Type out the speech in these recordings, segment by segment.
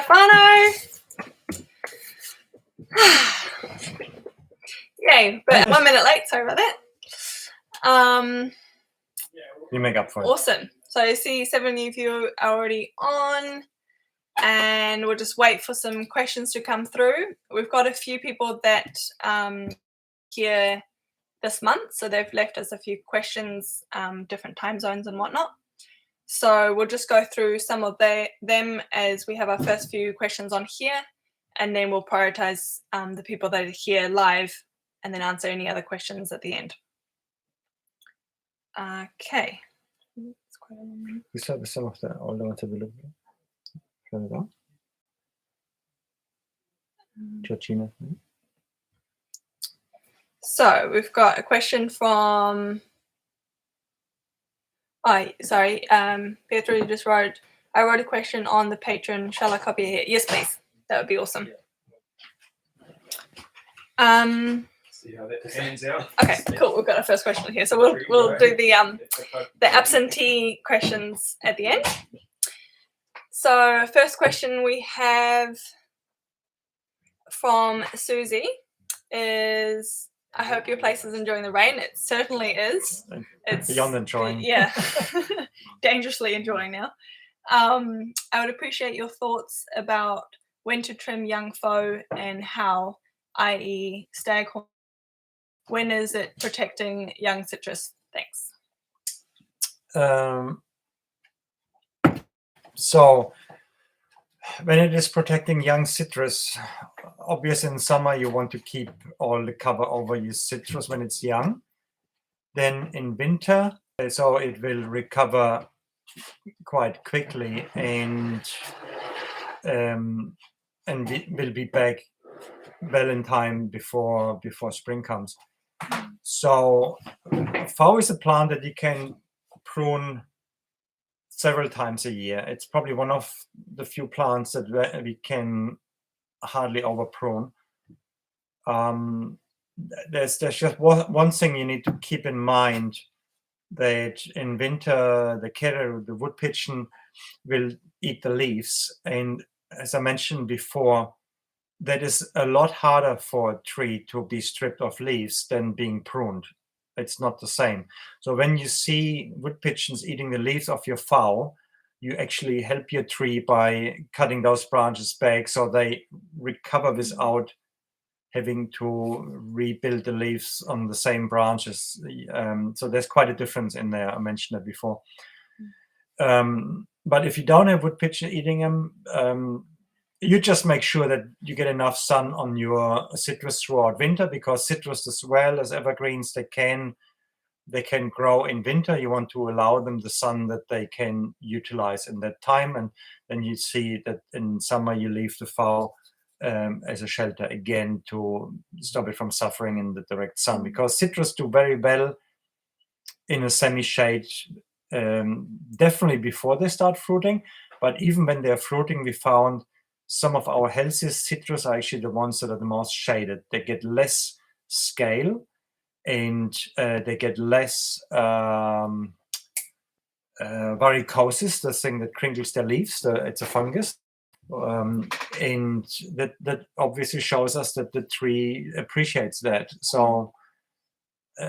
Fano. Yay, but 1 minute late, sorry about that. You make up for it. Awesome. So I see 7 of you are already on, and we'll just wait for some questions to come through. We've got a few people that here this month, so they've left us a few questions, different time zones and whatnot. So we'll just go through some of them as we have our first few questions on here, and then we'll prioritize the people that are here live and then answer any other questions at the end. Okay. We start with some of the older ones that we look at. Further down. Georgina. So we've got a question from, Pietro, you just wrote, I wrote a question on the Patreon. Shall I copy it here? Yes, please. That would be awesome. See how that pans out. Okay, cool. We've got our first question here. So we'll do the absentee questions at the end. So first question we have from Susie is, I hope your place is enjoying the rain. It certainly is. It's beyond enjoying. Yeah, dangerously enjoying now. I would appreciate your thoughts about when to trim young foe and how, i.e. staghorn. When is it protecting young citrus? Thanks. So when it is protecting young citrus, obviously in summer you want to keep all the cover over your citrus when it's young. Then in winter, so it will recover quite quickly and will be back well in time before spring comes. So Fao is a plant that you can prune several times a year. It's probably one of the few plants that we can hardly over prune. There's just one thing you need to keep in mind, that in winter the caribou, the wood pigeon, will eat the leaves, and as I mentioned before, that is a lot harder for a tree to be stripped of leaves than being pruned. It's not the same. So when you see wood pigeons eating the leaves of your Fao, you actually help your tree by cutting those branches back so they recover without having to rebuild the leaves on the same branches. So there's quite a difference in there. I mentioned that before. But if you don't have wood pigeon eating them, you just make sure that you get enough sun on your citrus throughout winter, because citrus, as well as evergreens, they can grow in winter. You want to allow them the sun that they can utilize in that time, and then you see that in summer you leave the Fao as a shelter again to stop it from suffering in the direct sun, because citrus do very well in a semi-shade, definitely before they start fruiting, but even when they're fruiting, we found some of our healthiest citrus are actually the ones that are the most shaded. They get less scale, and they get less varicosis, the thing that crinkles their leaves. It's a fungus. And that obviously shows us that the tree appreciates that. So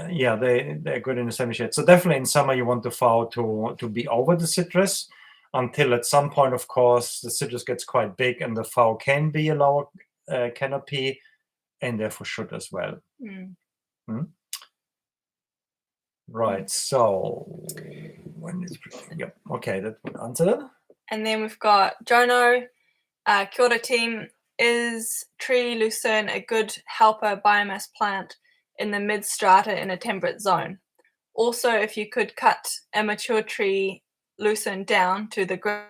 yeah, they're good in the semi-shade. So definitely in summer you want the Fao to be over the citrus, until at some point, of course, the citrus gets quite big and the Fao can be a lower canopy, and therefore should as well. Right, so when is, yep, okay, that would answer that. And then we've got Jono, Kia ora team. Is tree lucerne a good helper biomass plant in the mid strata in a temperate zone? Also, if you could cut a mature tree lucerne down to the ground,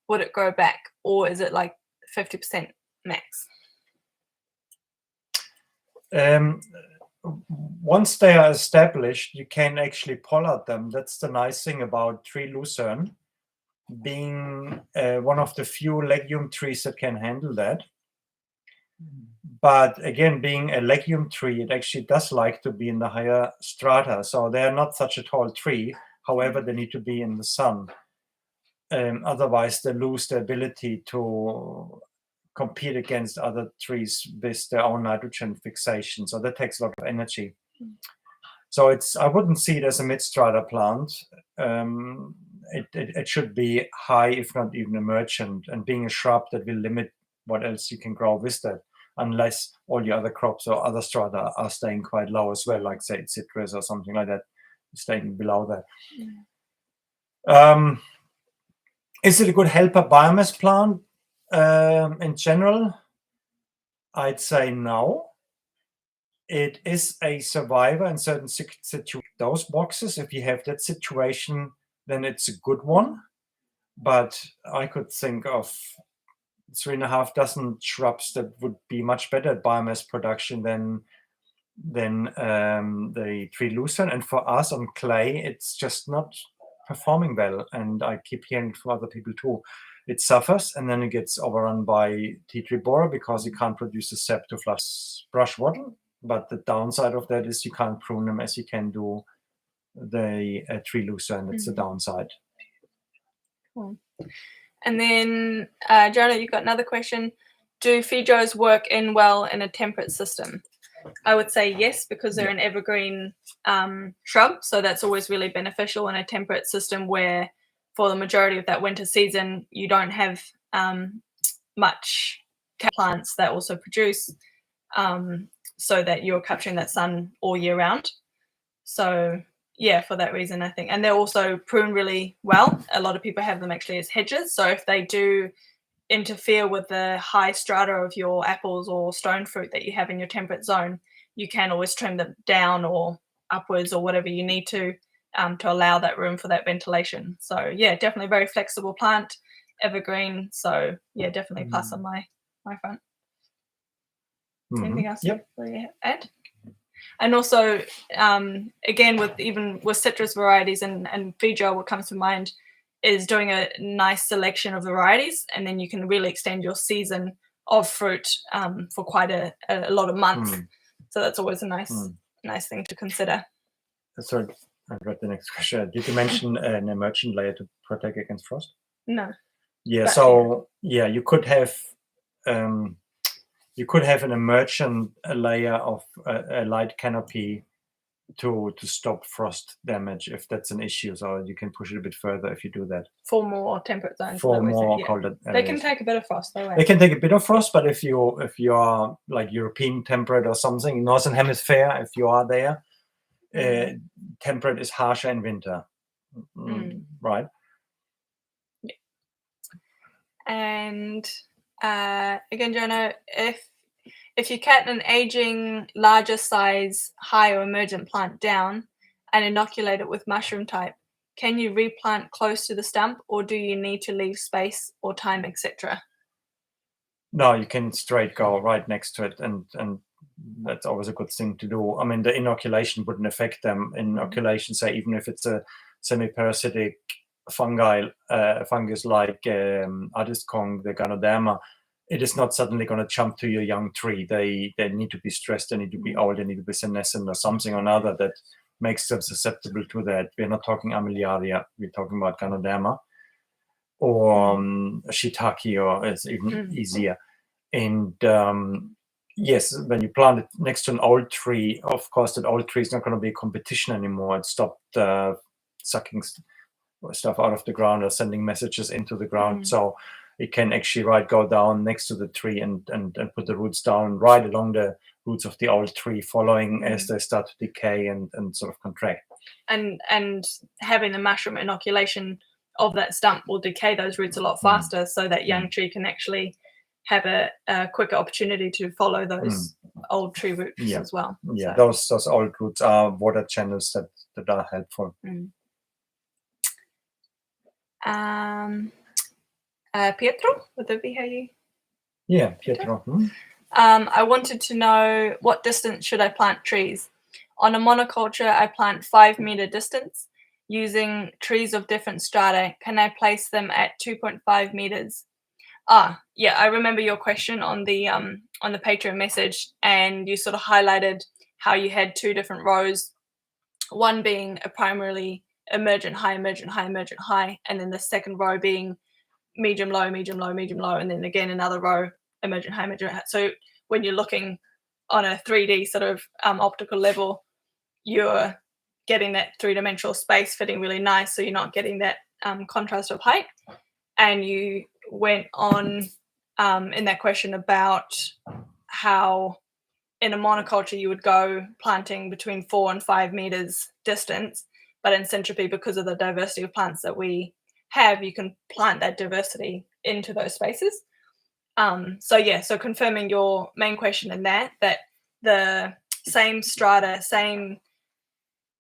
would it grow back, or is it like 50% max? Once they are established, you can actually pollard them. That's the nice thing about tree lucerne, being one of the few legume trees that can handle that. But again, being a legume tree, it actually does like to be in the higher strata. So they're not such a tall tree. However, they need to be in the sun. Otherwise, they lose the ability to compete against other trees with their own nitrogen fixation. So that takes a lot of energy. So I wouldn't see it as a mid-strata plant. It should be high, if not even emergent. And being a shrub, that will limit what else you can grow with that, unless all your other crops or other strata are staying quite low as well, like say citrus or something like that, staying below that. Yeah. Is it a good helper biomass plant in general? I'd say no. It is a survivor in certain situations. Those boxes, if you have that situation, then it's a good one. But I could think of 3.5 dozen shrubs that would be much better at biomass production than the tree lucerne. And for us on clay, it's just not performing well. And I keep hearing from other people too. It suffers, and then it gets overrun by tea tree borer because you can't produce a sap to flush brush wattle. But the downside of that is you can't prune them as you can do the tree lucerne. That's the downside. Cool. And then, Jonah, you've got another question. Do Feijoas work well in a temperate system? I would say yes, because they're an evergreen shrub. So that's always really beneficial in a temperate system where for the majority of that winter season, you don't have much plants that also produce so that you're capturing that sun all year round. So yeah, for that reason, I think. And they're also prune really well. A lot of people have them actually as hedges. So if they do interfere with the high strata of your apples or stone fruit that you have in your temperate zone, you can always trim them down or upwards or whatever you need to allow that room for that ventilation. So yeah, definitely a very flexible plant, evergreen. So yeah, definitely plus on my front. Anything else you add? And also, again, with citrus varieties and Feijoa, what comes to mind is doing a nice selection of varieties, and then you can really extend your season of fruit for quite a lot of months. So that's always a nice thing to consider. Sorry, I read the next question. Did you mention an emergent layer to protect against frost? No. Yeah. So yeah, you could have an emergent layer of a light canopy to stop frost damage if that's an issue. So you can push it a bit further if you do that. For more temperate zones. For more colder areas. They can take a bit of frost though. They can take a bit of frost, but if you are like European temperate or something, Northern Hemisphere, if you are there, temperate is harsher in winter, right? Yeah. And again, Jonah, if you cut an aging, larger size, high or emergent plant down and inoculate it with mushroom type, can you replant close to the stump, or do you need to leave space or time, etc.? No, you can straight go right next to it, and that's always a good thing to do. I mean, the inoculation wouldn't affect them. Inoculation, say, even if it's a semi-parasitic fungus like Adiscong, the Ganoderma, it is not suddenly going to jump to your young tree. They need to be stressed, they need to be old, they need to be senescent or something or another that makes them susceptible to that. We're not talking Armillaria, we're talking about Ganoderma or Shiitake, or it's even easier. And yes, when you plant it next to an old tree, of course, that old tree is not going to be a competition anymore. It stopped sucking stuff out of the ground or sending messages into the ground. So it can actually go down next to the tree and put the roots down right along the roots of the old tree, following as they start to decay and sort of contract. And having the mushroom inoculation of that stump will decay those roots a lot faster, so that young tree can actually have a quicker opportunity to follow those old tree roots as well. Yeah, so those old roots are water channels that are helpful. Pietro, would that be how you? Yeah, Pietro. I wanted to know, what distance should I plant trees? On a monoculture, I plant 5-meter distance. Using trees of different strata, can I place them at 2.5 meters? Yeah, I remember your question on the Patreon message, and you sort of highlighted how you had 2 different rows, one being a primarily emergent high, emergent high, emergent high, and then the second row being medium low, medium low, medium low, and then again another row emergent high, emergent high. So when you're looking on a 3D sort of optical level, you're getting that 3-dimensional space fitting really nice, so you're not getting that contrast of height. And you went on in that question about how in a monoculture you would go planting between 4 and 5 meters distance, but in syntropy, because of the diversity of plants that we have, you can plant that diversity into those spaces. So confirming your main question in that the same strata, same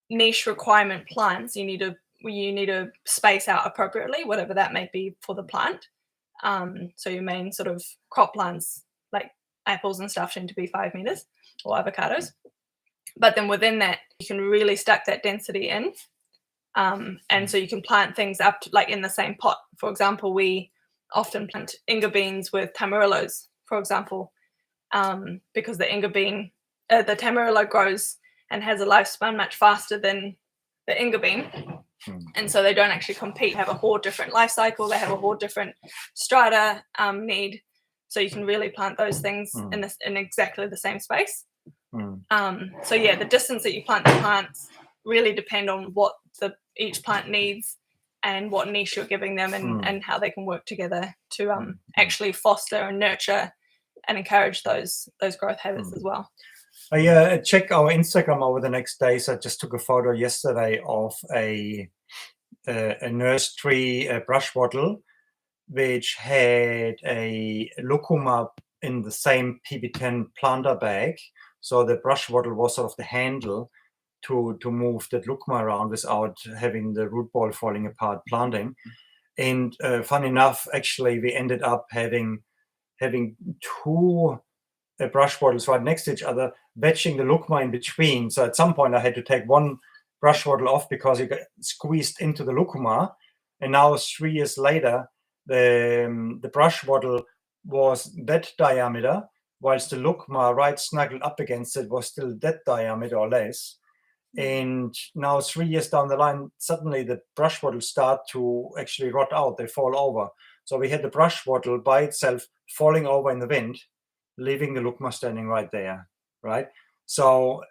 niche requirement plants, you need to space out appropriately, whatever that may be for the plant. So your main sort of crop plants like apples and stuff tend to be 5 meters, or avocados. But then within that, you can really stack that density in. And so you can plant things up to, like in the same pot. For example, we often plant Inga beans with tamarillos, for example, because the Inga bean, the tamarillo grows and has a lifespan much faster than the Inga bean. And so they don't actually compete, have a whole different life cycle, they have a whole different strata need. So you can really plant those things in exactly the same space. So yeah, the distance that you plant the plants really depend on what each plant needs and what niche you're giving them, and how they can work together to actually foster and nurture and encourage those growth habits as well. I check our Instagram over the next days. I just took a photo yesterday of a nursery brush wattle which had a lucuma in the same PB10 planter bag. So the brush wattle was sort of the handle to move that lucuma around without having the root ball falling apart planting. And fun enough, actually, we ended up having 2 brush wattles right next to each other, wedging the lucuma in between. So at some point I had to take one brush wattle off because it got squeezed into the lucuma. And now 3 years later, the brush wattle was that diameter, whilst the lucuma right snuggled up against it was still that diameter or less. And now 3 years down the line, suddenly the brush wattles start to actually rot out, they fall over. So we had the brush wattle by itself falling over in the wind, leaving the lucuma standing right there, right? So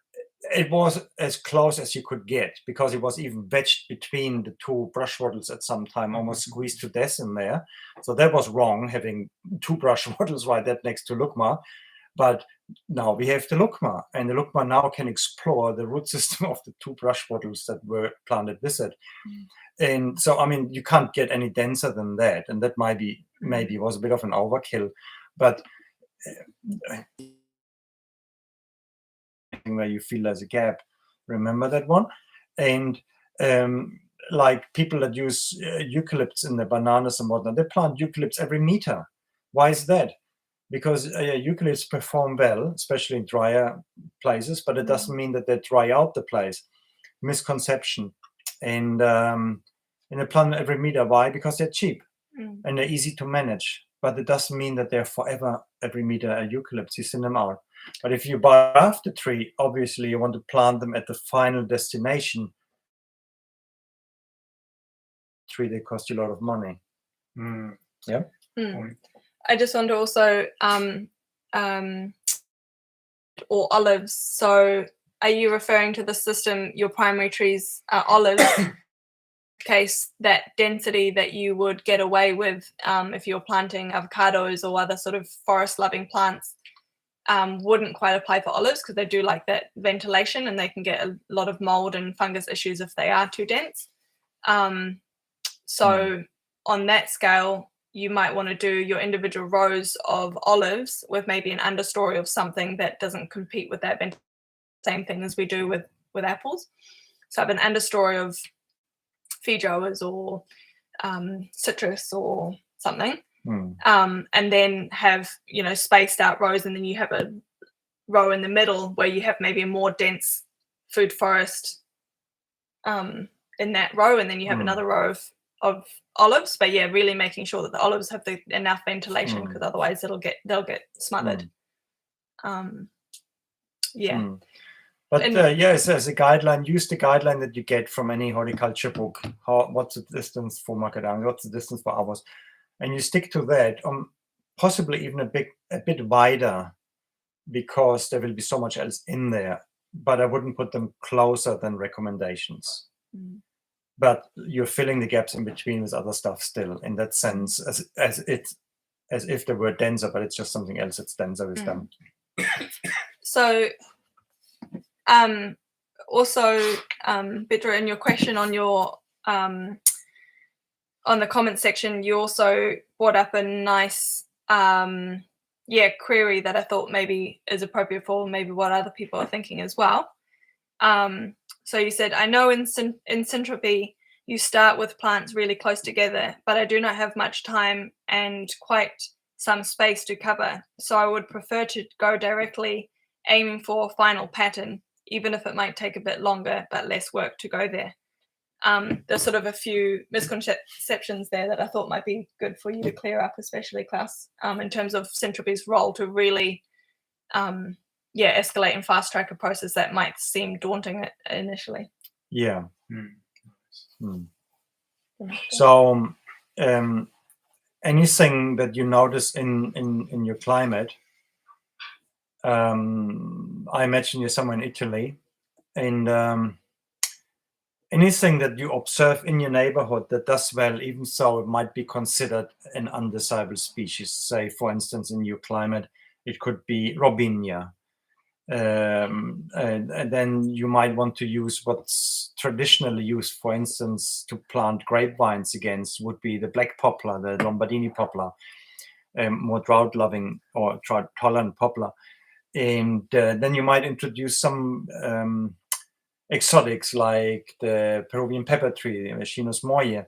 it was as close as you could get, because it was even wedged between the 2 brush wattles at some time, almost squeezed to death in there. So that was wrong, having 2 brush wattles right there next to lucuma. But now we have the lucuma, and the lucuma now can explore the root system of the 2 brush wattles that were planted with it. And so, I mean, you can't get any denser than that. And that maybe was a bit of an overkill, but where you feel there's a gap, remember that one? And like people that use eucalypts in the bananas and whatnot, they plant eucalypts every meter. Why is that? Because eucalypts perform well, especially in drier places, but it doesn't mean that they dry out the place. Misconception. And they plant every meter. Why? Because they're cheap and they're easy to manage. But it doesn't mean that they're forever every meter a eucalypts. You send them out. But if you buy after tree, obviously you want to plant them at the final destination. Tree, they cost you a lot of money. Yeah. I just want to also or olives. So are you referring to the system, your primary trees are olives, case that density that you would get away with if you're planting avocados or other sort of forest loving plants wouldn't quite apply for olives, because they do like that ventilation and they can get a lot of mold and fungus issues if they are too dense. So on that scale, you might want to do your individual rows of olives with maybe an understory of something that doesn't compete with that same thing as we do with apples. So have an understory of feijoas or citrus or something, and then have, you know, spaced out rows, and then you have a row in the middle where you have maybe a more dense food forest in that row, and then you have another row of olives, but yeah, really making sure that the olives have enough ventilation, because otherwise they'll get smothered. Yeah. But yes, as a guideline, use the guideline that you get from any horticulture book. What's the distance for macadamia? What's the distance for ours? And you stick to that. Possibly even a bit wider, because there will be so much else in there. But I wouldn't put them closer than recommendations. But you're filling the gaps in between with other stuff still. In that sense, as if they were denser, but it's just something else that's denser with them. So, also, Petra, in your question on your on the comment section, you also brought up a nice query that I thought maybe is appropriate for maybe what other people are thinking as well. So you said, I know in syntropy you start with plants really close together, but I do not have much time and quite some space to cover. So I would prefer to go directly aiming for final pattern, even if it might take a bit longer but less work to go there. There's sort of a few misconceptions there that I thought might be good for you to clear up, especially Klaus, in terms of syntropy's role to really escalate and fast track a process that might seem daunting initially. Yeah. So anything that you notice in your climate, I imagine you're somewhere in Italy, and anything that you observe in your neighborhood that does well, even so it might be considered an undesirable species. Say, for instance, in your climate, it could be Robinia. And then you might want to use what's traditionally used, for instance, to plant grapevines against, would be the black poplar, the Lombardini poplar, more drought-loving or drought-tolerant poplar. And then you might introduce some exotics like the Peruvian pepper tree, the Chinus moye.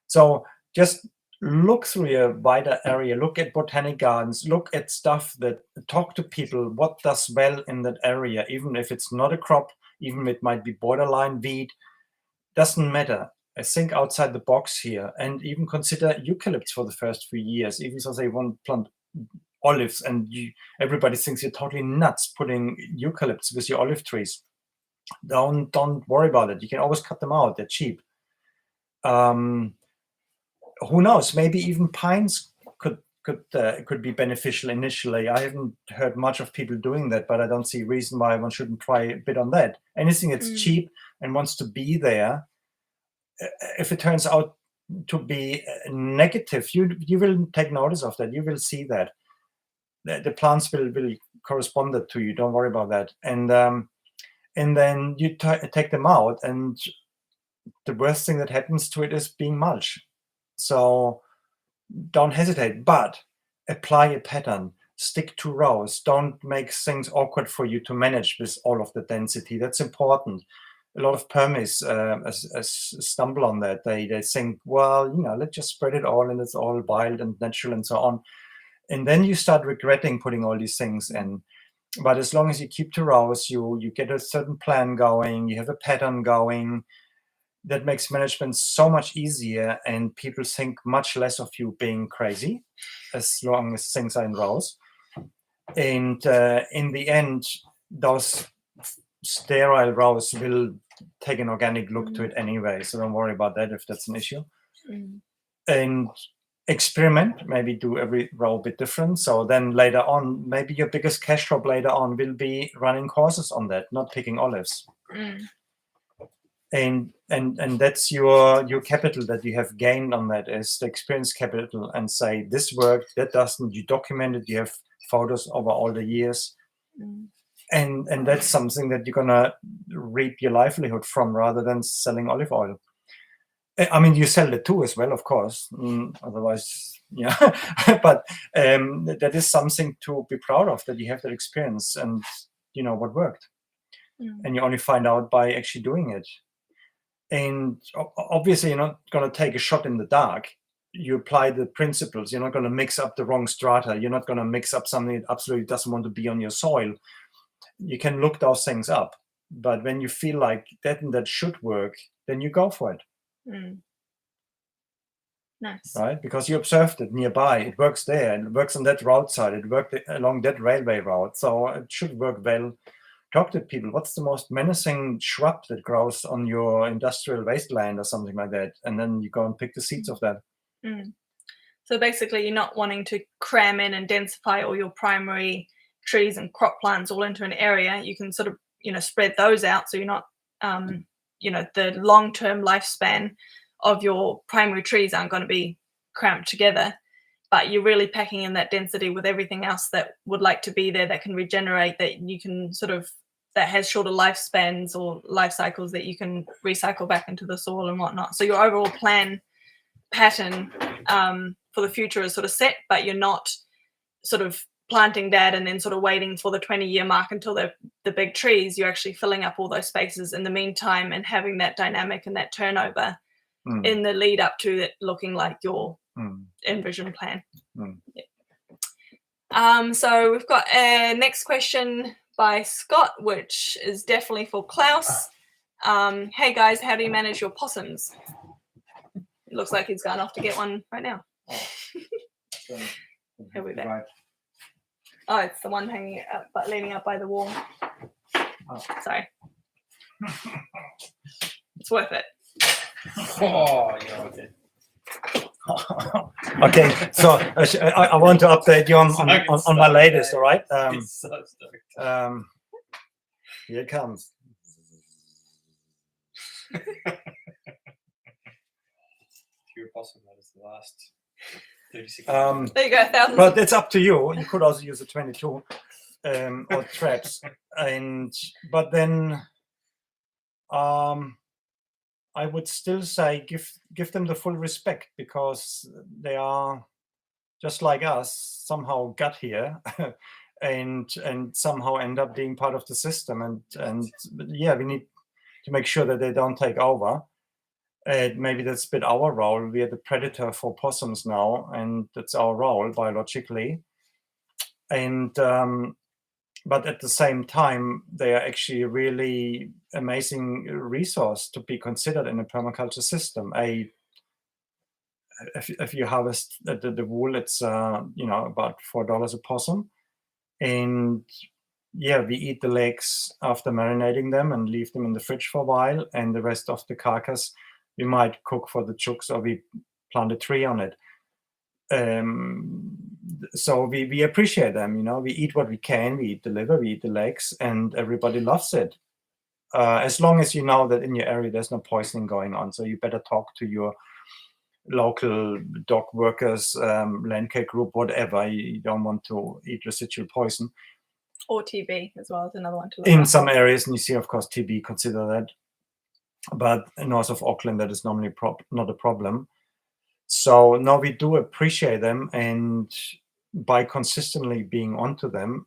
So just look through a wider area, look at botanic gardens, look at stuff that talk to people, what does well in that area, even if it's not a crop, even if it might be borderline weed, doesn't matter. I think outside the box here, and even consider eucalypts for the first few years, even though they want to plant olives, and everybody thinks you're totally nuts putting eucalypts with your olive trees. Don't worry about it. You can always cut them out. They're cheap. Who knows? Maybe even pines could be beneficial initially. I haven't heard much of people doing that, but I don't see a reason why one shouldn't try a bit on that. Anything that's cheap and wants to be there, if it turns out to be negative, you will take notice of that. You will see that the plants will correspond to you. Don't worry about that. And then you take them out, and the worst thing that happens to it is being mulch. So don't hesitate, but apply a pattern, stick to rows, don't make things awkward for you to manage with all of the density. That's important. A lot of permis stumble on that. They think, well, let's just spread it all and it's all wild and natural and so on. And then you start regretting putting all these things in. But as long as you keep to rows, you get a certain plan going, you have a pattern going, that makes management so much easier, and people think much less of you being crazy as long as things are in rows. And in the end, those sterile rows will take an organic look to it anyway. So don't worry about that if that's an issue. And experiment, maybe do every row a bit different. So then later on, maybe your biggest cash crop later on will be running courses on that, not picking olives. And that's your capital that you have gained on that, is the experience capital, and say this worked, that doesn't. You document it, you have photos over all the years, and that's something that you're gonna reap your livelihood from, rather than selling olive oil. I mean, you sell it too as well, of course. Otherwise, yeah. But that is something to be proud of, that you have that experience and you know what worked, and you only find out by actually doing it. And obviously, you're not going to take a shot in the dark. You apply the principles. You're not going to mix up the wrong strata. You're not going to mix up something that absolutely doesn't want to be on your soil. You can look those things up. But when you feel like that and that should work, then you go for it. Nice. right? Because you observed it nearby. It works there, and it works on that roadside. It worked along that railway route, so it should work well. Talk to people. What's the most menacing shrub that grows on your industrial wasteland or something like that? And then you go and pick the seeds of that. Mm. So basically, you're not wanting to cram in and densify all your primary trees and crop plants all into an area. You can sort of, spread those out, so you're not, the long-term lifespan of your primary trees aren't going to be cramped together, but you're really packing in that density with everything else that would like to be there, that can regenerate, that you can that has shorter lifespans or life cycles that you can recycle back into the soil and whatnot. So your overall plan pattern for the future is sort of set, but you're not sort of planting that and then sort of waiting for the 20-year mark until the big trees. You're actually filling up all those spaces in the meantime and having that dynamic and that turnover in the lead up to it looking like your envisioned plan. Yeah. So we've got a next question by Scott, which is definitely for Klaus. Hey guys, how do you manage your possums? It looks like he's gone off to get one right now. He'll be back. Right. Oh, it's the one hanging up, but leaning up by the wall. Oh. Sorry. It's worth it. Oh, yeah, okay. Okay, so I want to update you on my latest, all right? Here it comes. Pure possum, that is the last 30 seconds. There you go, 1,000. But it's up to you. You could also use a 22 or traps, but then I would still say give them the full respect, because they are just like us, somehow got here and somehow end up being part of the system, and yeah, we need to make sure that they don't take over. Maybe that's a bit our role. We are the predator for possums now, and that's our role biologically. And but at the same time, they are actually a really amazing resource to be considered in a permaculture system. If you harvest the wool, it's about $4 a possum, and yeah, we eat the legs after marinating them and leave them in the fridge for a while, and the rest of the carcass we might cook for the chooks, or we plant a tree on it. So we appreciate them, we eat what we can, we eat the liver, we eat the legs, and everybody loves it. As long as you know that in your area there's no poisoning going on. So you better talk to your local dog workers, land care group, whatever. You don't want to eat residual poison. Or TB as well is another one to look in at. some areas, and you see, of course, TB, consider that. But north of Auckland, that is normally not a problem. So no, we do appreciate them, and by consistently being onto them,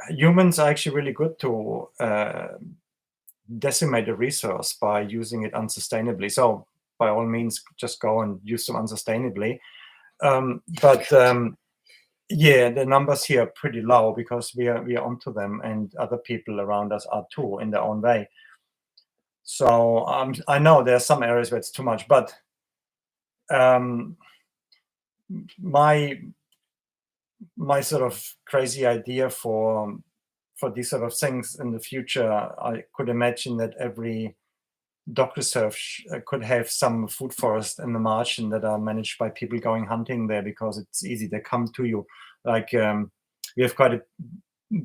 humans are actually really good to decimate a resource by using it unsustainably. So by all means, just go and use them unsustainably. Yeah, the numbers here are pretty low because we are onto them, and other people around us are too in their own way. So I know there are some areas where it's too much, but my sort of crazy idea for these sort of things in the future, I could imagine that every dog reserve could have some food forest in the margin that are managed by people going hunting there, because it's easy. They come to you. Like we have quite a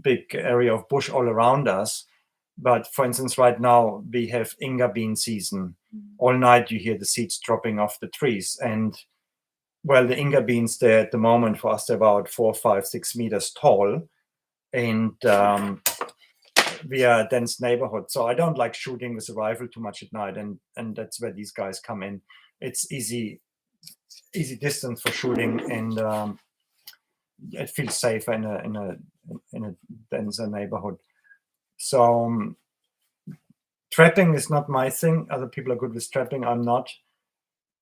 big area of bush all around us. But for instance, right now we have Inga bean season. All night you hear the seeds dropping off the trees. And well, the Inga beans there at the moment for us, they're about 4, 5, 6 meters tall. And we are a dense neighborhood. So I don't like shooting with a rifle too much at night. And that's where these guys come in. It's easy distance for shooting, and it feels safer in a denser neighborhood. So trapping is not my thing. Other people are good with trapping. I'm not.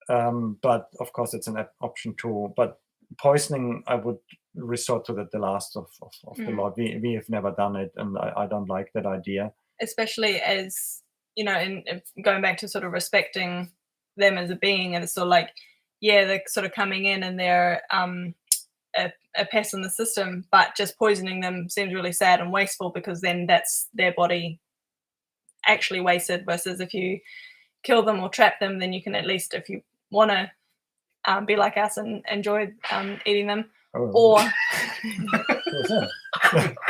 But of course, it's an option too. But poisoning, I would resort to the last of the lot. We have never done it, and I don't like that idea. Especially as, in going back to sort of respecting them as a being, and it's sort of like, yeah, they're sort of coming in and they're a pest in the system, but just poisoning them seems really sad and wasteful, because then that's their body actually wasted, versus if you kill them or trap them, then you can, at least if you want to be like us and enjoy eating them. Or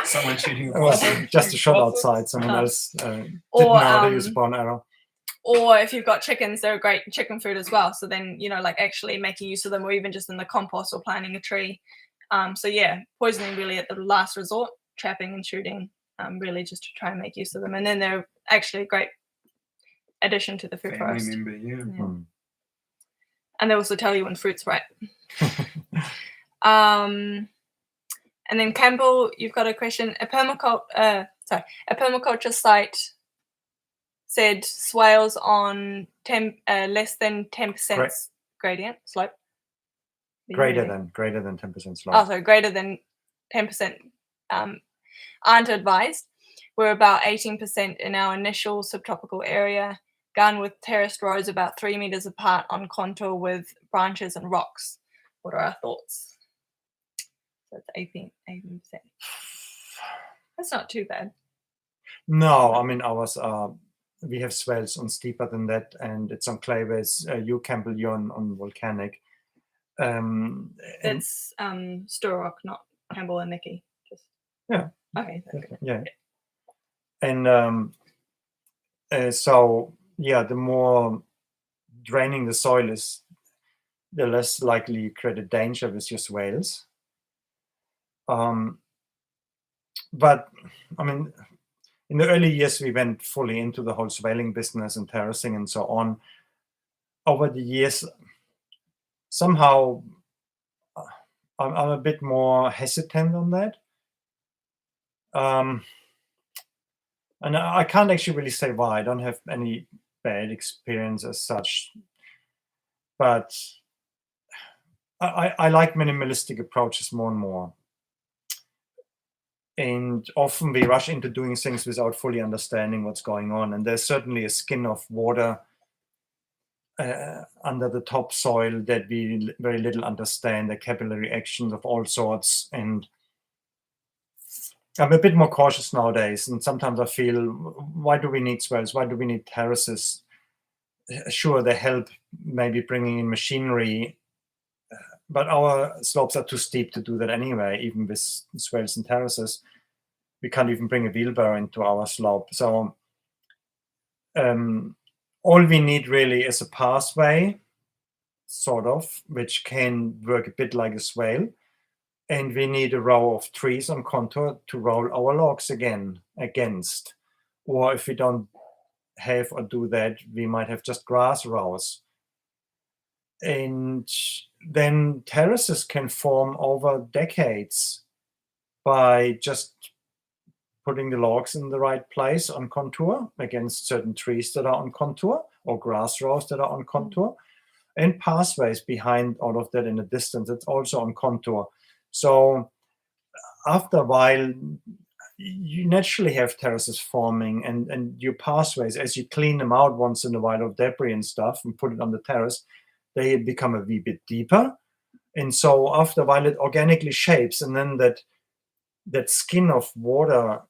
Someone shooting a was possum. just a shot outside. Someone else didn't Or, know how to use a bow and arrow. or if you've got chickens, they're great chicken food as well. So then, like actually making use of them, or even just in the compost or planting a tree. So yeah, poisoning really at the last resort, trapping and shooting, really just to try and make use of them. And then they're actually a great addition to the food Family forest. member, yeah. And they also tell you when fruit's ripe. And then Campbell, you've got a question. A permaculture site said swales on less than 10% gradient slope. Greater than 10% slope. Oh, so greater than 10% aren't advised. We're about 18% in our initial subtropical area, gun with terraced rows about 3 meters apart on contour with branches and rocks. What are our thoughts? So it's 18%. That's not too bad. No, I mean, ours are, we have swales on steeper than that, and it's on clayways. You, Campbell, you're on volcanic. It's Sturrock, not Campbell and Mickey. Just yeah. Okay. Yeah. And so yeah, the more draining the soil is, the less likely you create a danger with your swales. But I mean, in the early years, we went fully into the whole swaling business and terracing and so on. Over the years, somehow I'm a bit more hesitant on that. And I can't actually really say why. I don't have any bad experience as such. But I like minimalistic approaches more and more. And often we rush into doing things without fully understanding what's going on. And there's certainly a skin of water under the topsoil that we very little understand, the capillary actions of all sorts. And I'm a bit more cautious nowadays. And sometimes I feel, why do we need swales? Why do we need terraces? Sure, they help maybe bringing in machinery, but our slopes are too steep to do that anyway, even with swales and terraces. We can't even bring a wheelbarrow into our slope. So all we need really is a pathway, sort of, which can work a bit like a swale. And we need a row of trees on contour to roll our logs against. Or if we don't have or do that, we might have just grass rows. And then terraces can form over decades by just putting the logs in the right place on contour against certain trees that are on contour, or grass rows that are on contour, and pathways behind all of that in the distance. It's also on contour. So after a while, you naturally have terraces forming, and your pathways, as you clean them out once in a while of debris and stuff and put it on the terrace, they become a wee bit deeper. And so after a while, it organically shapes, and then that skin of water,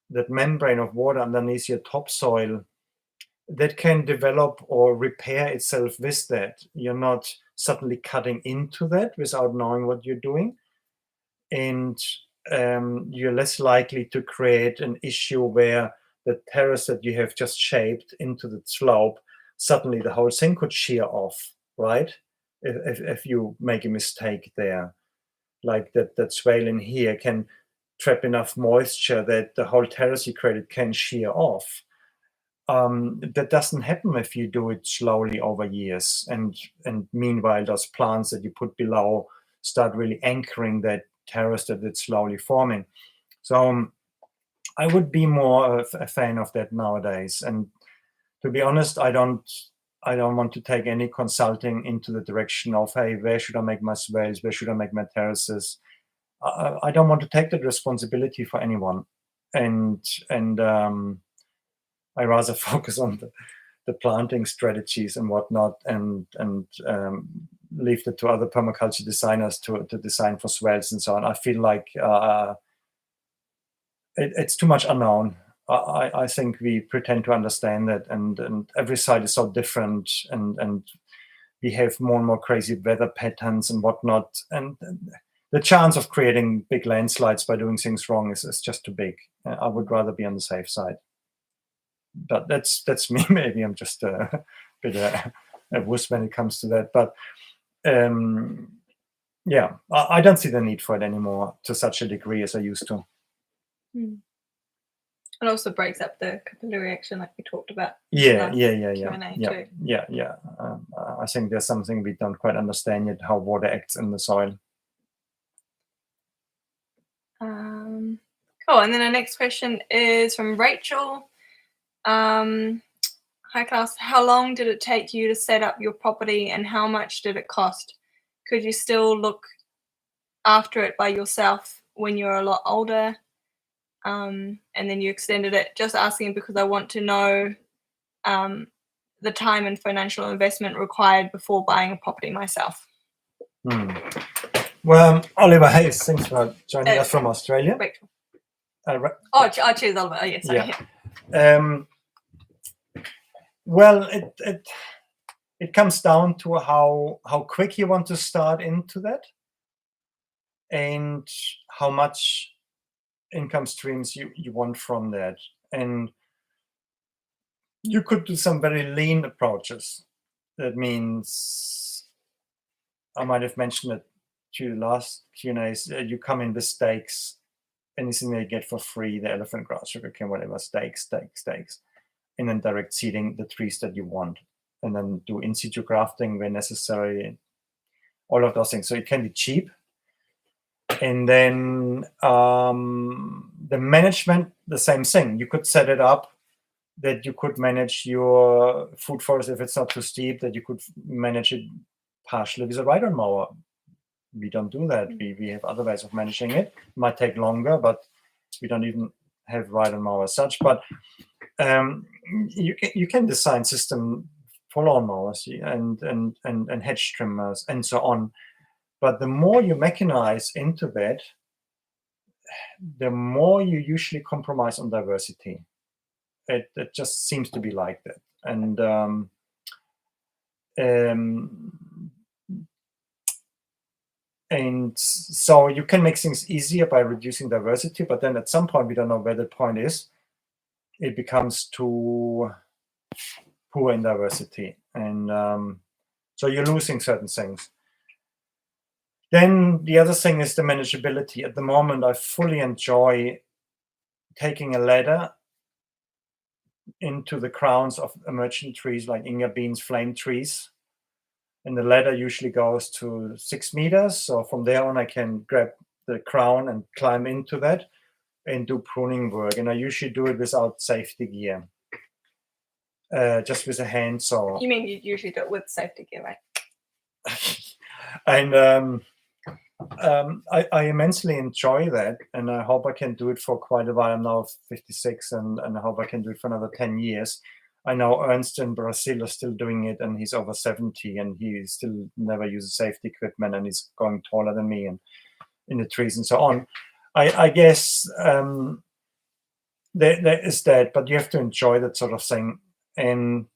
that membrane of water underneath your topsoil, that can develop or repair itself with that. You're not suddenly cutting into that without knowing what you're doing. And you're less likely to create an issue where the terrace that you have just shaped into the slope, suddenly the whole thing could shear off, right? If you make a mistake there, like that swale in here can trap enough moisture that the whole terrace you created can shear off. That doesn't happen if you do it slowly over years. And meanwhile, those plants that you put below start really anchoring that terrace that it's slowly forming. So I would be more of a fan of that nowadays. And to be honest, I don't want to take any consulting into the direction of, hey, where should I make my swales? Where should I make my terraces? I don't want to take that responsibility for anyone. And I rather focus on the planting strategies and whatnot, and leave it to other permaculture designers to design for swells and so on. I feel like it's too much unknown. I think we pretend to understand it, and every site is so different, and we have more and more crazy weather patterns and whatnot, and the chance of creating big landslides by doing things wrong is just too big. I would rather be on the safe side. But that's me. Maybe I'm just a bit a wuss when it comes to that. But yeah, I don't see the need for it anymore to such a degree as I used to. It also breaks up the capillary action, like we talked about. Yeah. Too. I think there's something we don't quite understand yet, how water acts in the soil. Cool. And then our next question is from Rachel. Hi class, how long did it take you to set up your property, and how much did it cost? Could you still look after it by yourself when you're a lot older? And then you extended it. Just asking because I want to know the time and financial investment required before buying a property myself. Well, Oliver Hayes, thanks for joining us from Australia. Rachel. I choose Oliver. Oh, yes. Yeah. Well, it comes down to how quick you want to start into that, and how much income streams you want from that. And you could do some very lean approaches. That means, I might have mentioned it to you last Q&As, you come in with stakes, anything they get for free, the elephant grass, sugarcane, whatever, stakes, and then direct seeding the trees that you want, and then do in situ grafting where necessary, all of those things. So it can be cheap. And then the management, the same thing. You could set it up that you could manage your food forest if it's not too steep, that you could manage it partially with a ride-on mower. We don't do that. We have other ways of managing it. It might take longer, but we don't even have ride-on mower as such. But you can design system for lawn mowers and hedge trimmers and so on. But the more you mechanize into that, the more you usually compromise on diversity. It just seems to be like that. And so you can make things easier by reducing diversity, but then at some point, we don't know where the point is, it becomes too poor in diversity. And so you're losing certain things. Then the other thing is the manageability. At the moment, I fully enjoy taking a ladder into the crowns of emergent trees like Inga beans, flame trees. And the ladder usually goes to 6 meters. So from there on, I can grab the crown and climb into that and do pruning work. And I usually do it without safety gear, just with a handsaw. You mean you usually do it with safety gear, right? And I immensely enjoy that, and I hope I can do it for quite a while. I'm now 56, and I hope I can do it for another 10 years. I know Ernst in Brazil is still doing it, and he's over 70, and he still never uses safety equipment, and he's going taller than me and in the trees and so on. I guess there is that, but you have to enjoy that sort of thing. And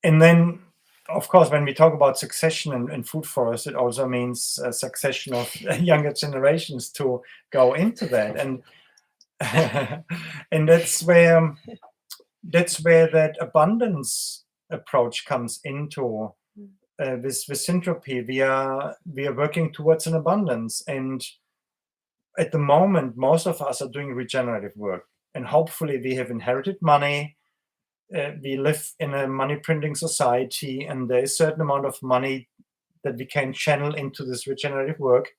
then, of course, when we talk about succession in food forests, it also means a succession of younger generations to go into that, and and that's where that abundance approach comes into. With Syntropy, we are working towards an abundance, and at the moment, most of us are doing regenerative work, and hopefully, we have inherited money. We live in a money printing society, and there is a certain amount of money that we can channel into this regenerative work.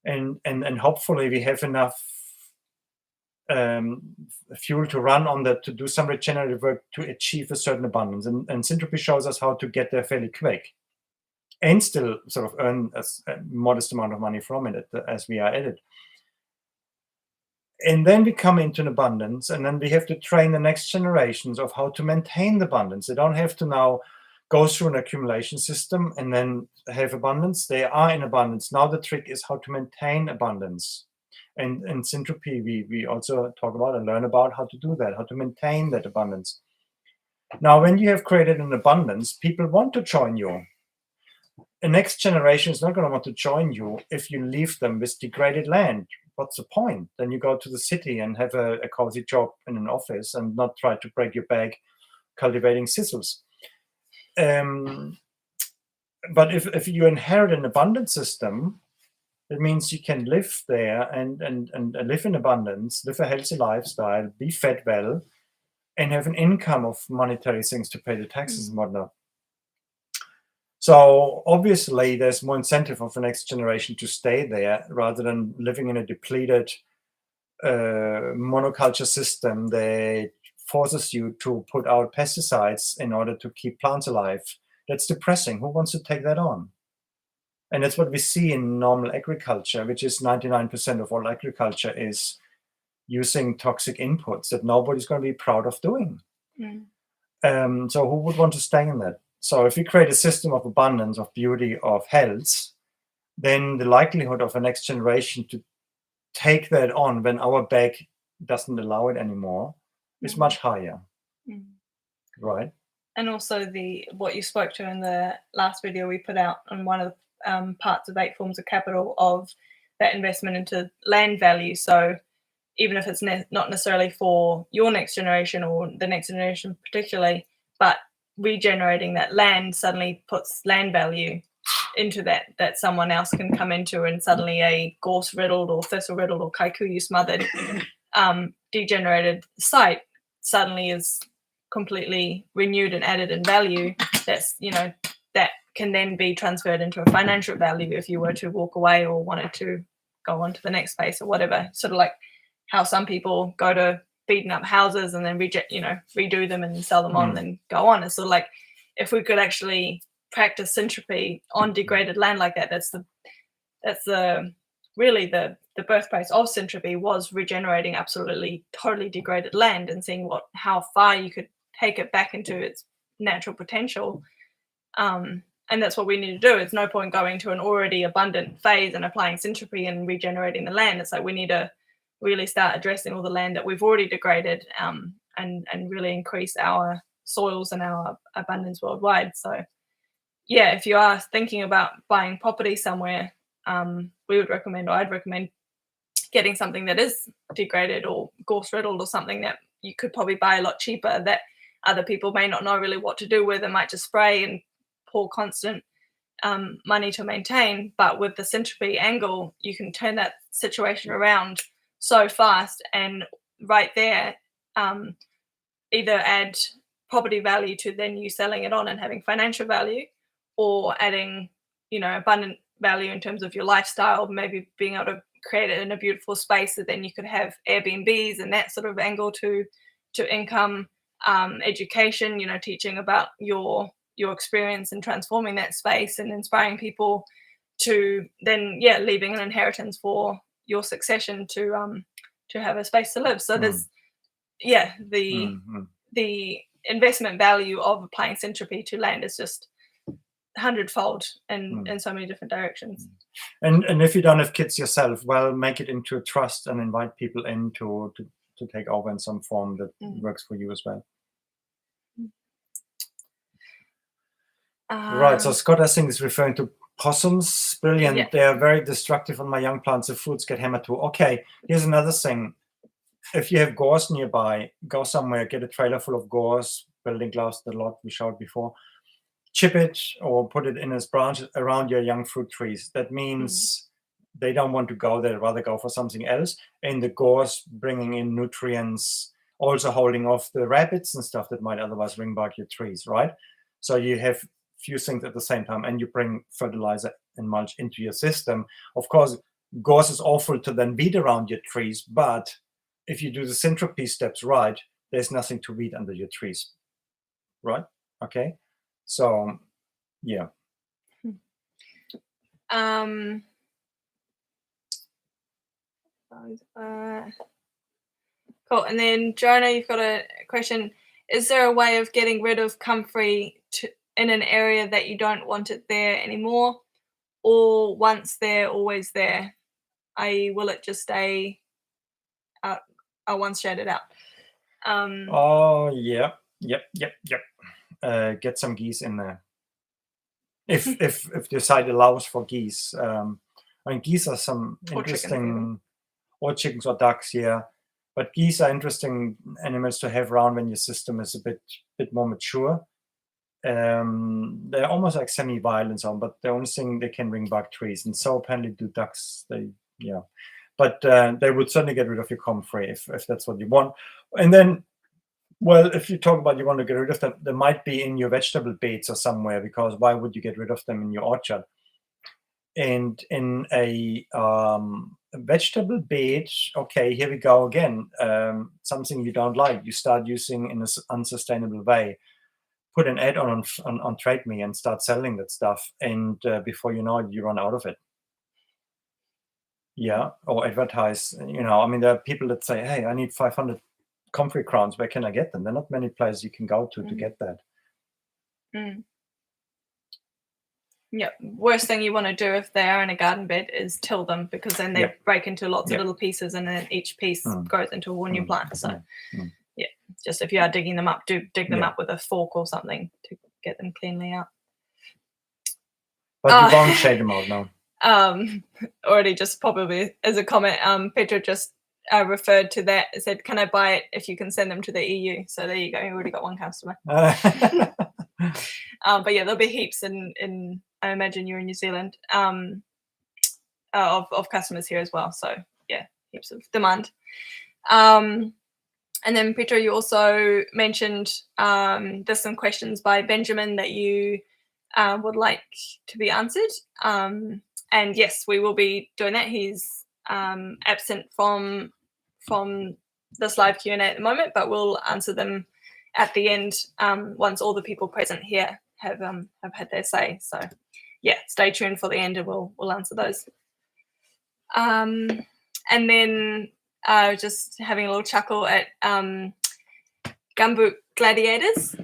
And hopefully we have enough fuel to run on that, to do some regenerative work to achieve a certain abundance. And Syntropy shows us how to get there fairly quick and still sort of earn a modest amount of money from it as we are at it. And then we come into an abundance, and then we have to train the next generations of how to maintain the abundance. They don't have to now go through an accumulation system and then have abundance. They are in abundance. Now the trick is how to maintain abundance. And in Syntropy, we also talk about and learn about how to do that, how to maintain that abundance. Now, when you have created an abundance, people want to join you. The next generation is not going to want to join you if you leave them with degraded land. What's the point? Then you go to the city and have a cozy job in an office and not try to break your back cultivating thistles. But if you inherit an abundant system, it means you can live there and live in abundance, live a healthy lifestyle, be fed well, and have an income of monetary things to pay the taxes and whatnot. So obviously there's more incentive of the next generation to stay there rather than living in a depleted monoculture system that forces you to put out pesticides in order to keep plants alive. That's depressing. Who wants to take that on? And that's what we see in normal agriculture, which is 99% of all agriculture is using toxic inputs that nobody's going to be proud of doing. So who would want to stay in that? So if we create a system of abundance, of beauty, of health, then the likelihood of a next generation to take that on when our back doesn't allow it anymore is much higher. Right? And also what you spoke to in the last video we put out on one of the parts of 8 forms of capital of that investment into land value. So even if it's not necessarily for your next generation or the next generation particularly, but regenerating that land suddenly puts land value into that someone else can come into, and suddenly a gorse riddled or thistle riddled or kikuyu smothered degenerated site suddenly is completely renewed and added in value. That's, that can then be transferred into a financial value if you were to walk away or wanted to go on to the next space or whatever. Sort of like how some people go to beaten up houses and then redo them and sell them on and then go on. It's sort of like if we could actually practice syntropy on degraded land like that, that's really the birthplace of syntropy, was regenerating absolutely totally degraded land and seeing how far you could take it back into its natural potential. And that's what we need to do. It's no point going to an already abundant phase and applying syntropy and regenerating the land. It's like we need to really start addressing all the land that we've already degraded, and really increase our soils and our abundance worldwide. So yeah, if you are thinking about buying property somewhere, I'd recommend getting something that is degraded or gorse riddled, or something that you could probably buy a lot cheaper that other people may not know really what to do with and might just spray and pour constant money to maintain. But with the syntropy angle, you can turn that situation around so fast, and right there either add property value to then you selling it on and having financial value, or adding abundant value in terms of your lifestyle, maybe being able to create it in a beautiful space that then you could have Airbnbs and that sort of angle to income, education, teaching about your experience and transforming that space and inspiring people to then leaving an inheritance for your succession to have a space to live. So there's the investment value of applying syntropy to land is just 100-fold in so many different directions. And if you don't have kids yourself, well, make it into a trust and invite people in to take over in some form that works for you as well. Right, so Scott, I think, is referring to possums. Brilliant. Yeah. They are very destructive on my young plants. The fruits get hammered too. Okay, here's another thing. If you have gorse nearby, go somewhere, get a trailer full of gorse, building glass, the lot we showed before. Chip it or put it in as branches around your young fruit trees. That means they don't want to go there, rather go for something else. And the gorse bringing in nutrients, also holding off the rabbits and stuff that might otherwise ring about your trees, right? So you have few things at the same time, and you bring fertilizer and mulch into your system. Of course, gorse is awful to then weed around your trees, but if you do the syntropy steps right, there's nothing to weed under your trees, right? Okay, so yeah. Cool. And then Jonah, you've got a question. Is there a way of getting rid of comfrey in an area that you don't want it there anymore? Or once there, always there? I.e., will it just stay once shaded out? Oh, yeah. Yep. Get some geese in there. If the site allows for geese. I mean, geese are some interesting, or chickens or ducks, yeah. But geese are interesting animals to have around when your system is a bit more mature. They're almost like semi-violent, but the only thing they can ring bug trees, and so apparently do ducks. But they would certainly get rid of your comfrey if that's what you want. And then, well, if you talk about you want to get rid of them, they might be in your vegetable beds or somewhere, because why would you get rid of them in your orchard? And in a vegetable bed, okay, here we go again. Something you don't like, you start using in an unsustainable way. Put an ad on Trade Me and start selling that stuff, and before you know it, you run out of it. Yeah, or advertise. I mean, there are people that say, "Hey, I need 500 comfrey crowns. Where can I get them?" There are not many places you can go to get that. Yeah, worst thing you want to do if they are in a garden bed is till them, because then they break into lots of little pieces, and then each piece goes into a whole new plant. So yeah, just if you are digging them up, do dig them up with a fork or something to get them cleanly out. But you won't shade them out now. Already, just probably as a comment, Petra just referred to that. It said, "Can I buy it if you can send them to the EU?" So there you go. You already got one customer. But yeah, there'll be heaps in I imagine you're in New Zealand, of customers here as well. So yeah, heaps of demand. And then Petra, you also mentioned there's some questions by Benjamin that you would like to be answered. And yes, we will be doing that. He's absent from this live Q&A at the moment, but we'll answer them at the end once all the people present here have had their say. So yeah, stay tuned for the end, and we'll answer those. And then just having a little chuckle at Gumboot Gladiators.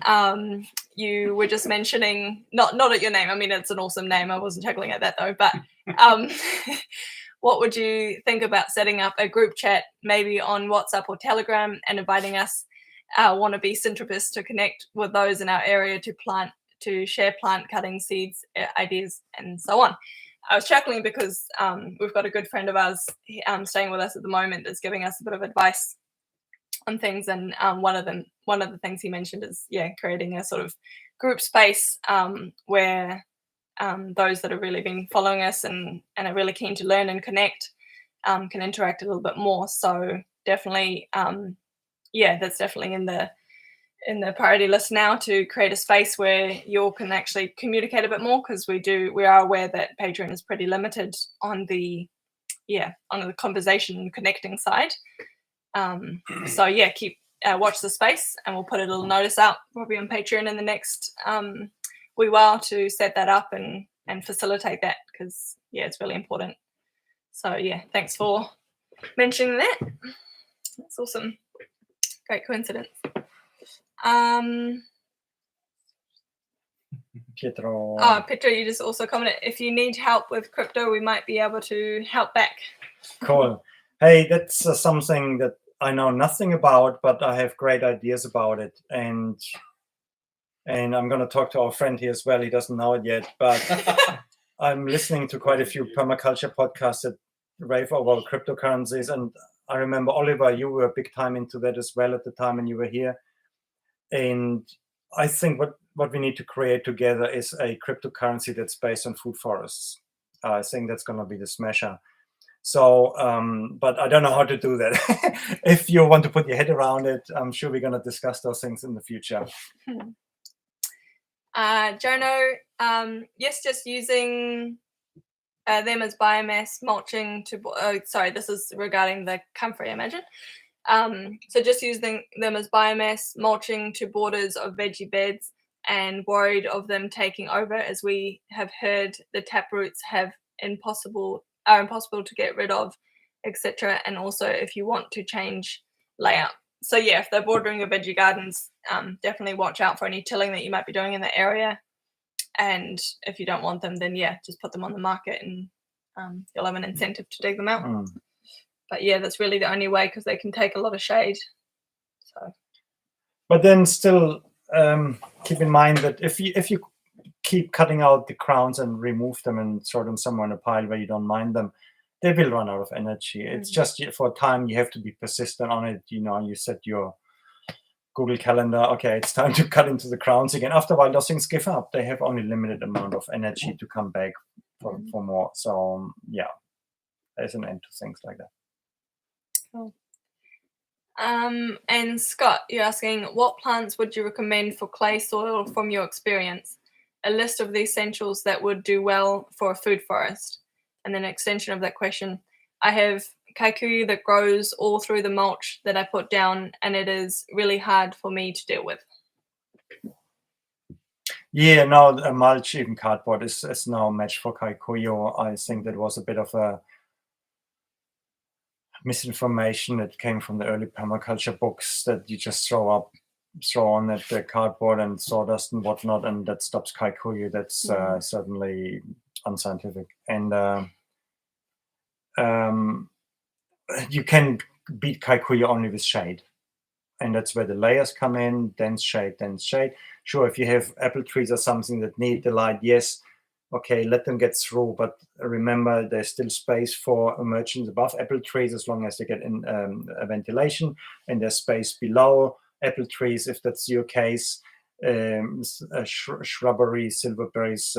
You were just mentioning, not at your name, I mean, it's an awesome name, I wasn't chuckling at that though, but what would you think about setting up a group chat, maybe on WhatsApp or Telegram, and inviting us wannabe syntropists to connect with those in our area to share plant cutting, seeds, ideas, and so on? I was chuckling because we've got a good friend of ours staying with us at the moment that's giving us a bit of advice on things, and one of the things he mentioned is creating a sort of group space where those that have really been following us and are really keen to learn and connect can interact a little bit more. So definitely, that's definitely in the priority list now, to create a space where you all can actually communicate a bit more, because we are aware that Patreon is pretty limited on the conversation and connecting side. So yeah, keep watch the space, and we'll put a little notice out probably on Patreon in the next wee while to set that up and facilitate that, because it's really important. So yeah, thanks for mentioning that. That's awesome. Great coincidence. Petra, you just also commented, if you need help with crypto, we might be able to help back. Cool. Hey, that's something that I know nothing about, but I have great ideas about it, and I'm going to talk to our friend here as well. He doesn't know it yet, but I'm listening to quite a few permaculture podcasts that rave over cryptocurrencies, and I remember, Oliver, you were big time into that as well at the time when you were here. And I think what we need to create together is a cryptocurrency that's based on food forests. I think that's going to be the smasher. So, but I don't know how to do that. If you want to put your head around it, I'm sure we're going to discuss those things in the future. Jono, yes, just using them as biomass mulching to, sorry, this is regarding the comfrey, I imagine. So just using them as biomass mulching to borders of veggie beds, and worried of them taking over, as we have heard the taproots are impossible to get rid of, etc. And also, if you want to change layout. So yeah, if they're bordering your veggie gardens, definitely watch out for any tilling that you might be doing in the area. And if you don't want them, then yeah, just put them on the market, and you'll have an incentive to dig them out. But yeah, that's really the only way, because they can take a lot of shade. So, but then still keep in mind that if you keep cutting out the crowns and remove them and throw them somewhere in a pile where you don't mind them, they will run out of energy. It's just for a time you have to be persistent on it. You set your Google Calendar, okay, it's time to cut into the crowns again. After a while, those things give up. They have only limited amount of energy to come back for more. So yeah, there's an end to things like that. cool. And Scott, you're asking, what plants would you recommend for clay soil from your experience? A list of the essentials that would do well for a food forest. And then an extension of that question, I have kikuyu that grows all through the mulch that I put down, and it is really hard for me to deal with. Yeah, no, mulch, even cardboard is now a match for kikuyu. I think that was a bit of a misinformation that came from the early permaculture books, that you just throw on it the cardboard and sawdust and whatnot, and that stops kikuyu. That's certainly unscientific. And you can beat kikuyu only with shade, and that's where the layers come in. Dense shade. Sure, if you have apple trees or something that need the light, yes, okay, let them get through, but remember there's still space for emergence above apple trees as long as they get in a ventilation, and there's space below apple trees if that's your case. Shrubbery, silverberries,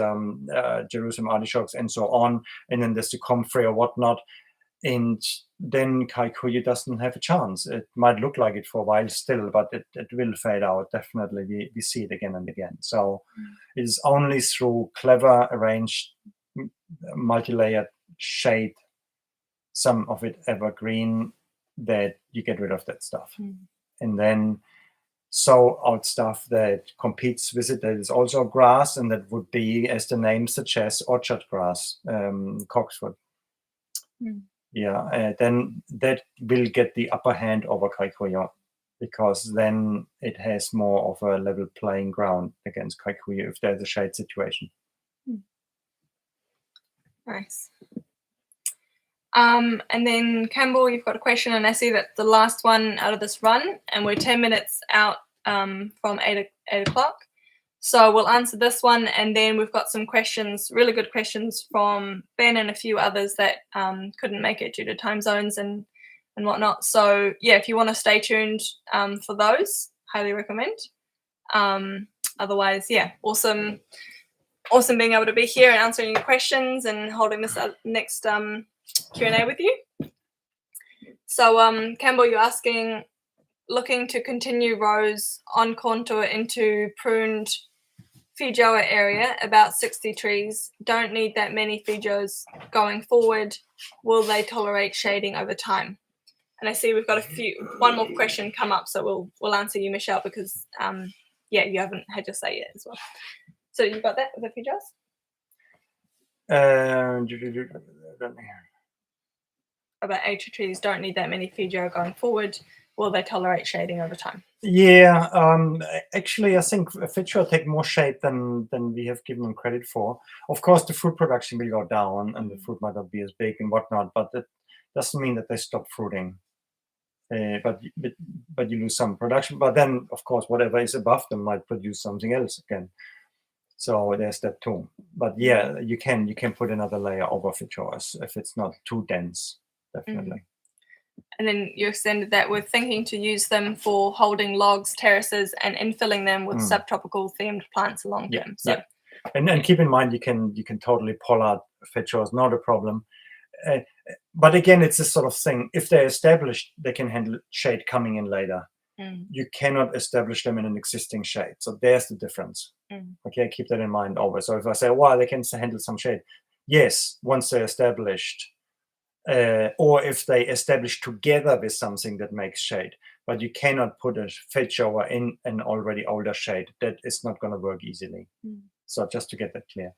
Jerusalem artichokes, and so on, and then there's the comfrey or whatnot, and then kikuyu doesn't have a chance. It might look like it for a while still, but it will fade out. Definitely, we see it again and again. So it is only through clever arranged multi-layered shade, some of it evergreen, that you get rid of that stuff. And then sow out stuff that competes with it, that is also grass, and that would be, as the name suggests, orchard grass, coxwood. Yeah, then that will get the upper hand over kikuyu, because then it has more of a level playing ground against kikuyu if there's a shade situation. Nice. And then Campbell, you've got a question, and I see that the last one out of this run, and we're 10 minutes out from 8 o'clock. So we'll answer this one, and then we've got some questions, really good questions from Ben and a few others that couldn't make it due to time zones and whatnot. So yeah, if you want to stay tuned for those, highly recommend. Otherwise, yeah, awesome being able to be here and answering your questions and holding this next Q&A with you. So Campbell, you're asking, looking to continue rows on contour into pruned Feijoa area, about 60 trees. Don't need that many Feijoas going forward. Will they tolerate shading over time? And I see we've got one more question come up, so we'll answer you, Michelle, because yeah, you haven't had your say yet as well. So you got that with the Feijoas? About 80 trees don't need that many Feijoa going forward. Will they tolerate shading over time? Yeah, actually, I think Feijoa take more shade than we have given them credit for. Of course, the fruit production will go down, and the fruit might not be as big and whatnot, but that doesn't mean that they stop fruiting. But you lose some production. But then, of course, whatever is above them might produce something else again. So there's that too. But yeah, you can put another layer over Feijoas if it's not too dense, definitely. And then you extended that with thinking to use them for holding logs, terraces, and infilling them with subtropical themed plants along them. So. Yeah. And keep in mind, you can totally pull out Feijoas, not a problem. But again, it's this sort of thing. If they're established, they can handle shade coming in later. You cannot establish them in an existing shade. So there's the difference. Okay, keep that in mind always. So if I say, well, they can handle some shade. Yes, once they're established, or if they establish together with something that makes shade. But you cannot put a Feijoa in an already older shade. That is not going to work easily. So just to get that clear.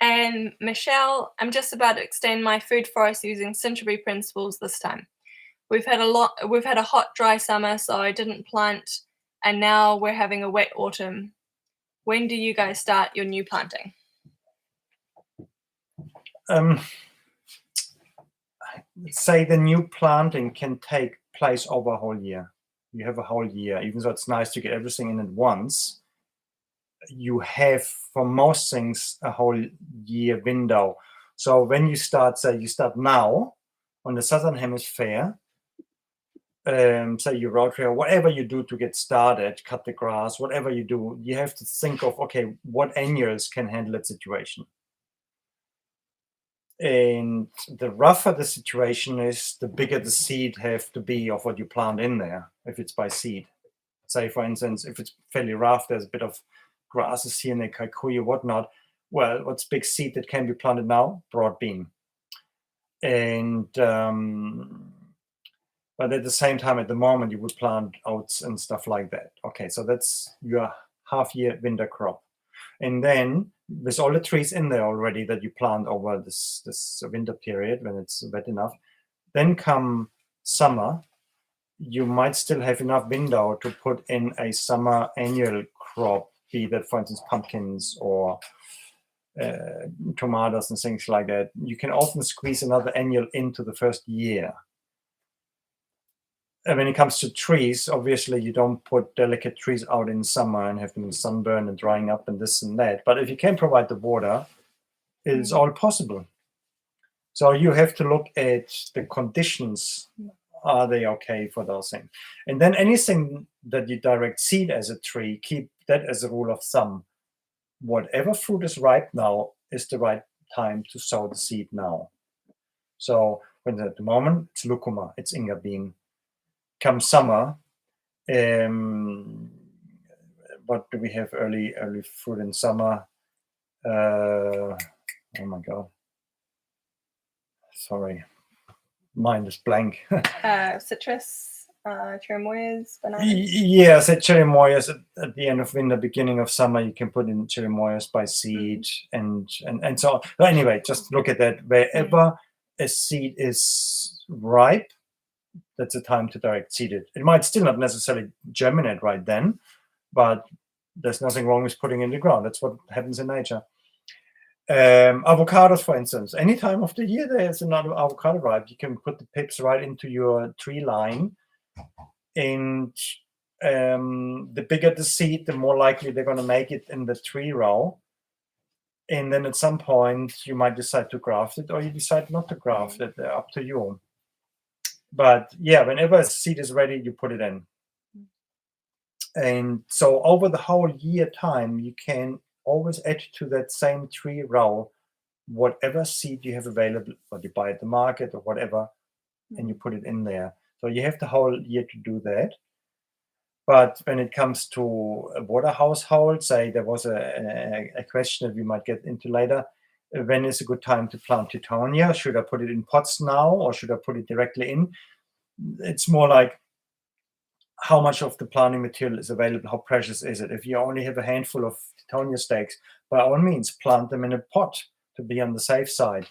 And Michelle, I'm just about to extend my food forest using Century principles this time. we've had a hot, dry summer, so I didn't plant, and now we're having a wet autumn. When do you guys start your new planting? Say the new planting can take place over a whole year. You have a whole year, even though it's nice to get everything in at once. You have, for most things, a whole year window. So when you start, say you start now on the southern hemisphere, say you rotary or whatever you do to get started, cut the grass, whatever you do, you have to think of, okay, what annuals can handle that situation. And the rougher the situation is, the bigger the seed have to be of what you plant in there, if it's by seed. Say, for instance, if it's fairly rough, there's a bit of grasses here and there, kikuyu, whatnot. Well, what's big seed that can be planted now? Broad bean. And but at the same time, at the moment, you would plant oats and stuff like that. Okay, so that's your half-year winter crop. And then with all the trees in there already that you plant over this winter period when it's wet enough, then come summer, you might still have enough window to put in a summer annual crop, be that, for instance, pumpkins or tomatoes and things like that. You can often squeeze another annual into the first year. And when it comes to trees, obviously you don't put delicate trees out in summer and have them sunburn and drying up and this and that. But if you can provide the water, it is all possible. So you have to look at the conditions. Are they okay for those things? And then anything that you direct seed as a tree, keep that as a rule of thumb. Whatever fruit is ripe now is the right time to sow the seed now. So when at the moment it's lucuma, it's inga bean. Come summer, what do we have early fruit in summer? Oh my god, sorry, mind is blank. Citrus, cherimoyas, bananas. Yes, at cherimoyas at the end of winter, beginning of summer, you can put in cherimoyas by seed and so on. But anyway, just look at that. Wherever a seed is ripe, that's the time to direct seed it. It might still not necessarily germinate right then, but there's nothing wrong with putting it in the ground. That's what happens in nature. Avocados, for instance, any time of the year there's another avocado ripe, you can put the pips right into your tree line. And the bigger the seed, the more likely they're going to make it in the tree row. And then at some point, you might decide to graft it or you decide not to graft it. Up to you. But yeah, whenever a seed is ready, you put it in. And so over the whole year time, you can always add to that same tree row whatever seed you have available, what you buy at the market or whatever, and you put it in there. So you have the whole year to do that. But when it comes to a water household, say there was a question that we might get into later, when is a good time to plant Teutonia? Should I put it in pots now or should I put it directly in? It's more like how much of the planting material is available, how precious is it? If you only have a handful of Teutonia stakes, by all means, plant them in a pot to be on the safe side.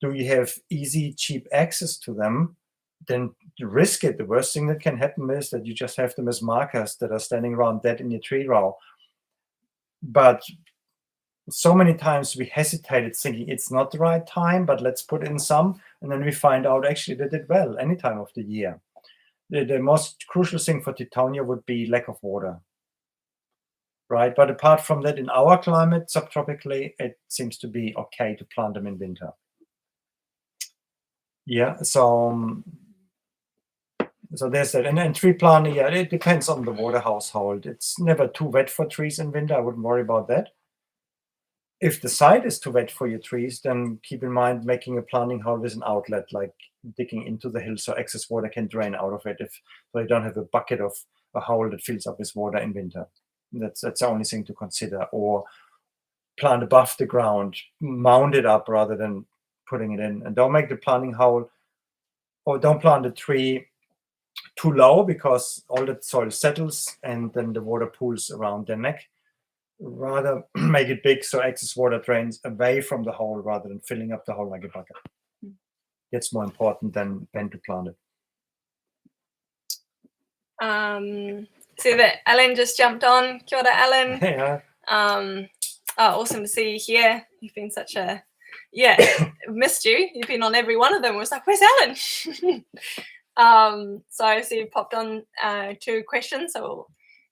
Do you have easy, cheap access to them? Then risk it. The worst thing that can happen is that you just have them as markers that are standing around dead in your tree row. But so many times we hesitated thinking it's not the right time, but let's put in some. And then we find out actually they did well any time of the year. The most crucial thing for Teutonia would be lack of water, right? But apart from that, in our climate, subtropically, it seems to be okay to plant them in winter. Yeah, so there's that. And tree planting, yeah, it depends on the water household. It's never too wet for trees in winter. I wouldn't worry about that. If the site is too wet for your trees, then keep in mind making a planting hole with an outlet, like digging into the hill so excess water can drain out of it. So you don't have a bucket of a hole that fills up with water in winter. That's the only thing to consider. Or plant above the ground, mound it up rather than putting it in. And don't make the planting hole, or don't plant the tree too low because all the soil settles and then the water pools around the neck. Rather make it big so excess water drains away from the hole rather than filling up the hole like a bucket. That's more important than when to plant it. See that Alan just jumped on. Kia ora, Alan. Yeah. Awesome to see you here. You've been such a missed you. You've been on every one of them. It was like, where's Alan? So I see you popped on 2 questions, so we'll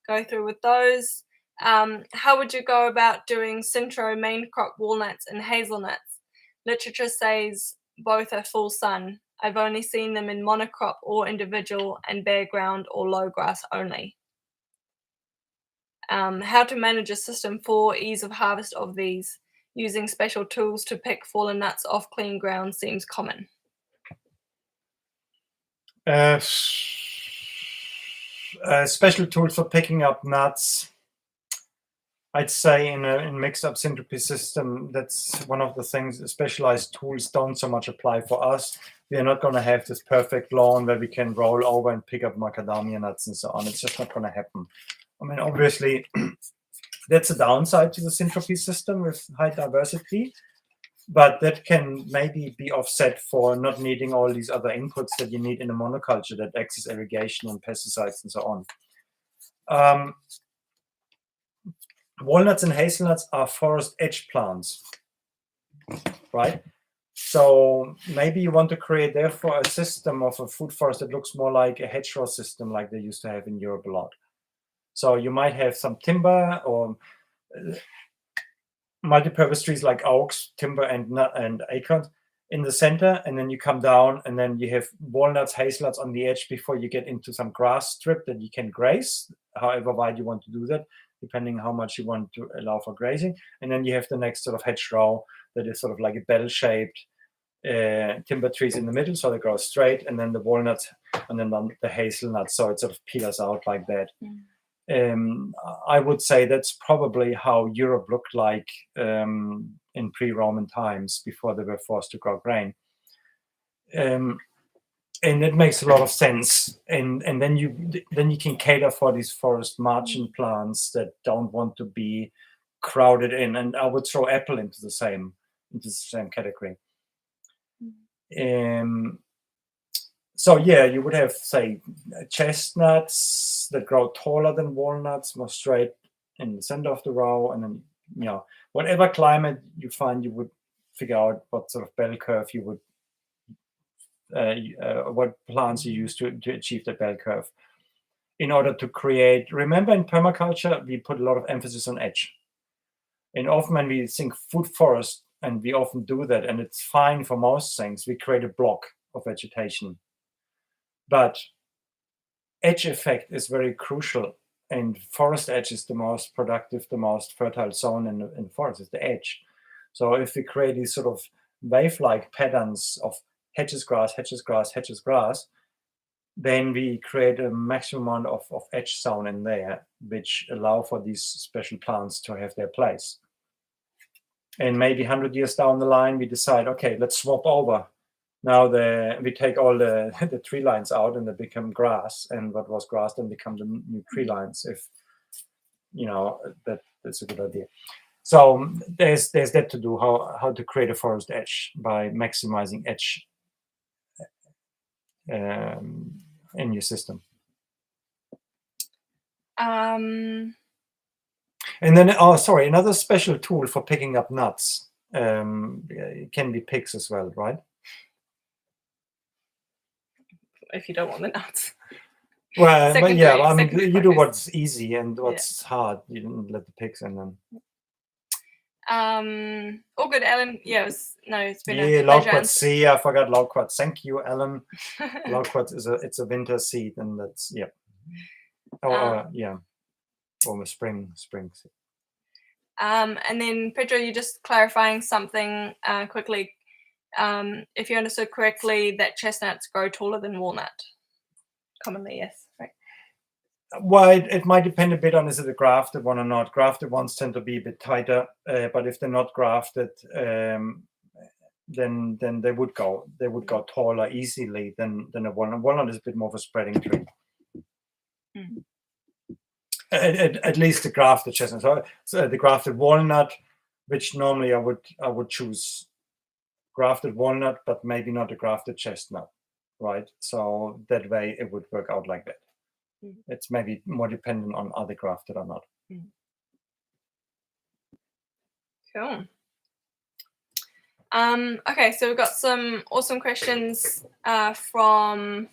go through with those. How would you go about doing Cintro main crop walnuts and hazelnuts? Literature says both are full sun. I've only seen them in monocrop or individual and bare ground or low grass only. How to manage a system for ease of harvest of these. Using special tools to pick fallen nuts off clean ground seems common. Special tools for picking up nuts. I'd say in mixed up syntropy system, that's one of the things. Specialized tools don't so much apply for us. We are not going to have this perfect lawn where we can roll over and pick up macadamia nuts and so on. It's just not going to happen. I mean, obviously, that's a downside to the syntropy system with high diversity, but that can maybe be offset for not needing all these other inputs that you need in a monoculture, that excess irrigation and pesticides and so on. Walnuts and hazelnuts are forest edge plants, right? So maybe you want to create therefore a system of a food forest that looks more like a hedgerow system like they used to have in Europe a lot. So you might have some timber or multi-purpose trees like oaks, timber and acorns in the center, and then you come down and then you have walnuts, hazelnuts on the edge before you get into some grass strip that you can graze, however wide you want to do that, depending how much you want to allow for grazing. And then you have the next sort of hedgerow that is sort of like a bell-shaped timber trees in the middle, so they grow straight, and then the walnuts, and then the hazelnuts, so it sort of peels out like that. I would say that's probably how Europe looked like in pre-Roman times before they were forced to grow grain. And it makes a lot of sense. And then you can cater for these forest margin plants that don't want to be crowded in. And I would throw apple into the same category. So yeah, you would have, say, chestnuts that grow taller than walnuts, more straight in the center of the row, and then, you know, whatever climate you find, you would figure out what sort of bell curve you would, what plants you use to achieve the bell curve. In order to create, remember in permaculture, we put a lot of emphasis on edge. And often when we think food forest, and we often do that, and it's fine for most things, we create a block of vegetation. But edge effect is very crucial, and forest edge is the most productive, the most fertile zone in the forest, is the edge. So if we create these sort of wave-like patterns of hedges, grass, hedges, grass, hedges, grass, then we create a maximum amount of edge zone in there, which allow for these special plants to have their place. And maybe 100 years down the line, we decide, okay, let's swap over. Now we take all the tree lines out and they become grass, and what was grass then become the new tree lines, if, you know, that's a good idea. So there's that to do, how to create a forest edge by maximizing edge in your system. And then, another special tool for picking up nuts can be picks as well, right? If you don't want the nuts. Well, but yeah, I mean, you do what's easy, and what's hard, you don't let the picks in them. All good, Alan. Yeah, it's been a loquat. See, I forgot loquat. Thank you, Alan. Loquat it's a winter seed, and that's or a spring seed. And then Pedro, you're just clarifying something quickly. If you understood correctly, that chestnuts grow taller than walnut. Commonly, yes. Right. Well, it might depend a bit on, is it a grafted one or not. Grafted ones tend to be a bit tighter, but if they're not grafted, then they would go taller easily than a walnut. Walnut is a bit more of a spreading tree. At least the grafted chestnut. So the grafted walnut, which normally I would choose grafted walnut, but maybe not a grafted chestnut, right? So that way it would work out like that. It's maybe more dependent on are they grafted or not. Cool. Okay, so we've got some awesome questions from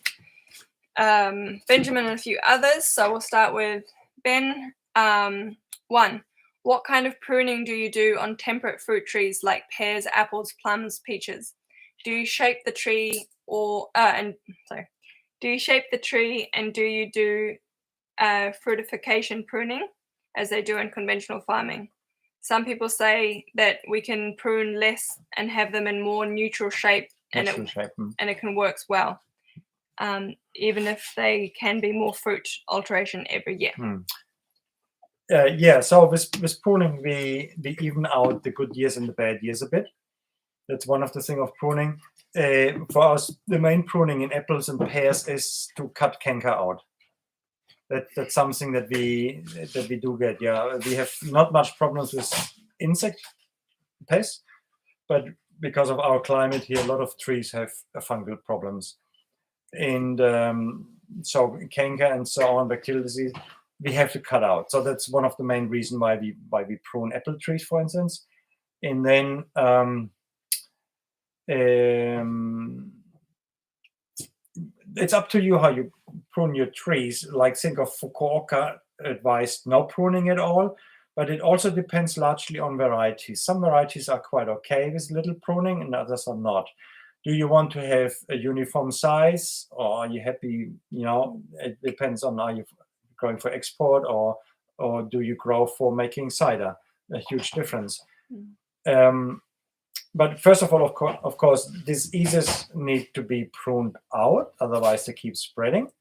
Benjamin and a few others. So we'll start with Ben. One, what kind of pruning do you do on temperate fruit trees like pears, apples, plums, peaches? Do you shape the tree do you shape the tree and do you do fruitification pruning as they do in conventional farming? Some people say that we can prune less and have them in more neutral shape, and it can work well, even if they can be more fruit alteration every year. Yeah, so with pruning, we even out the good years and the bad years a bit. That's one of the things of pruning. For us, the main pruning in apples and pears is to cut canker out. That's something that we do get. Yeah, we have not much problems with insect pests, but because of our climate here, a lot of trees have fungal problems, and so canker and so on, bacterial disease, we have to cut out. So that's one of the main reasons why we prune apple trees, for instance. And then it's up to you how you prune your trees. Like, think of Fukuoka advised no pruning at all, but it also depends largely on varieties. Some varieties are quite okay with little pruning and others are not. Do you want to have a uniform size, or are you happy, it depends on, are you growing for export or do you grow for making cider? A huge difference. But first of all, of course, diseases need to be pruned out, otherwise they keep spreading.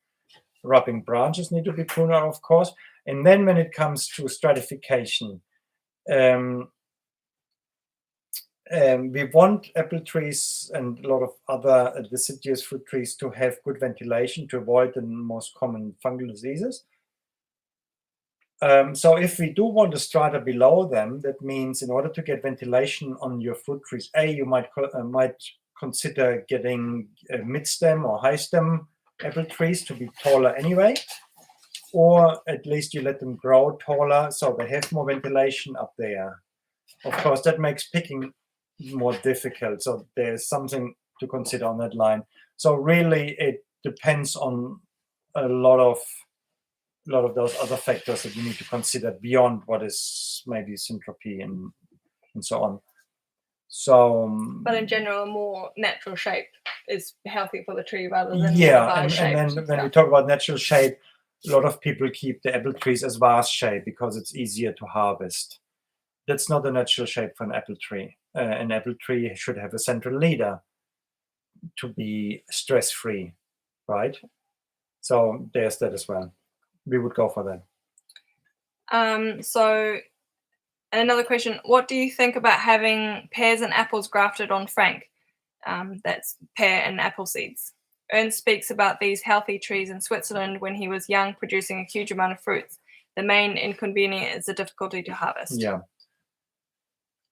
Rubbing branches need to be pruned out, of course. And then when it comes to stratification, we want apple trees and a lot of other deciduous fruit trees to have good ventilation to avoid the most common fungal diseases. So if we do want a strata below them, that means in order to get ventilation on your fruit trees, you might consider getting mid-stem or high-stem apple trees to be taller anyway, or at least you let them grow taller so they have more ventilation up there. Of course, that makes picking more difficult, so there's something to consider on that line. So really, it depends on a lot of those other factors that you need to consider beyond what is maybe syntropy and so on. So, but in general, a more natural shape is healthy for the tree rather than and then when we talk about natural shape, a lot of people keep the apple trees as vase shape because it's easier to harvest. That's not a natural shape for an apple tree. An apple tree should have a central leader to be stress-free, right? So there's that as well. We would go for that. So another question, what do you think about having pears and apples grafted on Frank? That's pear and apple seeds. Ernst speaks about these healthy trees in Switzerland when he was young, producing a huge amount of fruits. The main inconvenience is the difficulty to harvest. Yeah.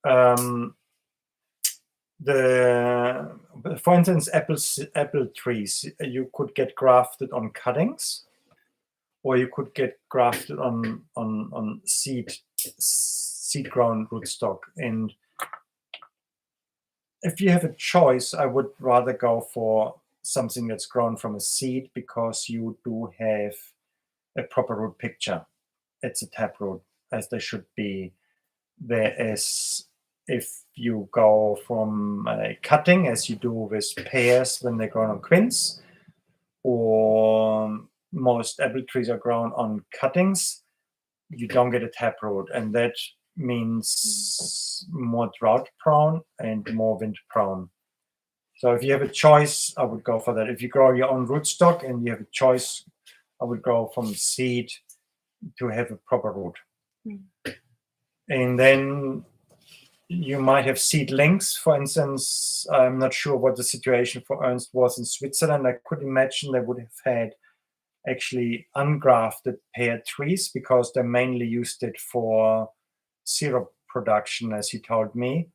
For instance, apple trees, you could get grafted on cuttings, or you could get grafted on seed grown rootstock. And if you have a choice, I would rather go for something that's grown from a seed, because you do have a proper root picture. It's a taproot, as they should be. Whereas if you go from cutting, as you do with pears when they're grown on quince, or most apple trees are grown on cuttings, you don't get a taproot, and that means more drought prone and more wind prone. So if you have a choice, I would go for that. If you grow your own rootstock and you have a choice, I would go from seed to have a proper root. And then you might have seedlings. For instance, I'm not sure what the situation for Ernst was in Switzerland. I could imagine they would have had actually ungrafted pear trees, because they mainly used it for syrup production, as he told me.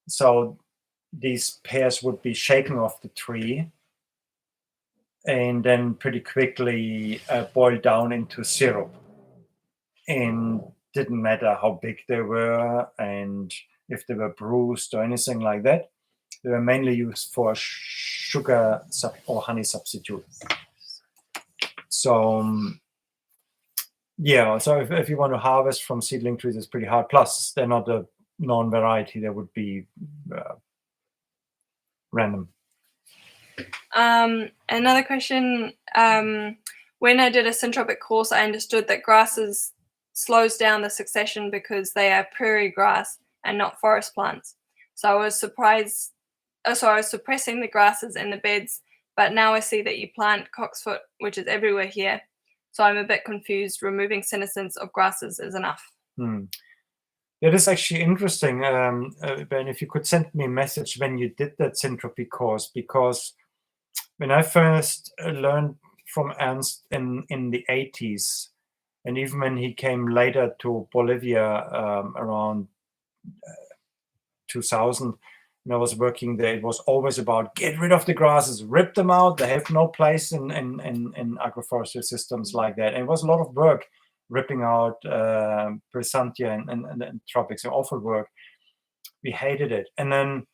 So these pears would be shaken off the tree and then pretty quickly boiled down into syrup. And didn't matter how big they were and if they were bruised or anything like that. They were mainly used for sugar or honey substitute. So yeah, so if you want to harvest from seedling trees, it's pretty hard. Plus, they're not a known variety. They would be random. Another question. When I did a syntropic course, I understood that grasses slows down the succession because they are prairie grass and not forest plants. So I was surprised. So I was suppressing the grasses in the beds, but now I see that you plant cocksfoot, which is everywhere here. So I'm a bit confused. Removing senescence of grasses is enough. That is actually interesting, Ben. If you could send me a message when you did that syntropy course, because when I first learned from Ernst in the 80s, and even when he came later to Bolivia around 2000, when I was working there, it was always about get rid of the grasses, rip them out. They have no place in agroforestry systems like that. And it was a lot of work ripping out Presantia and tropics, awful work. We hated it. And then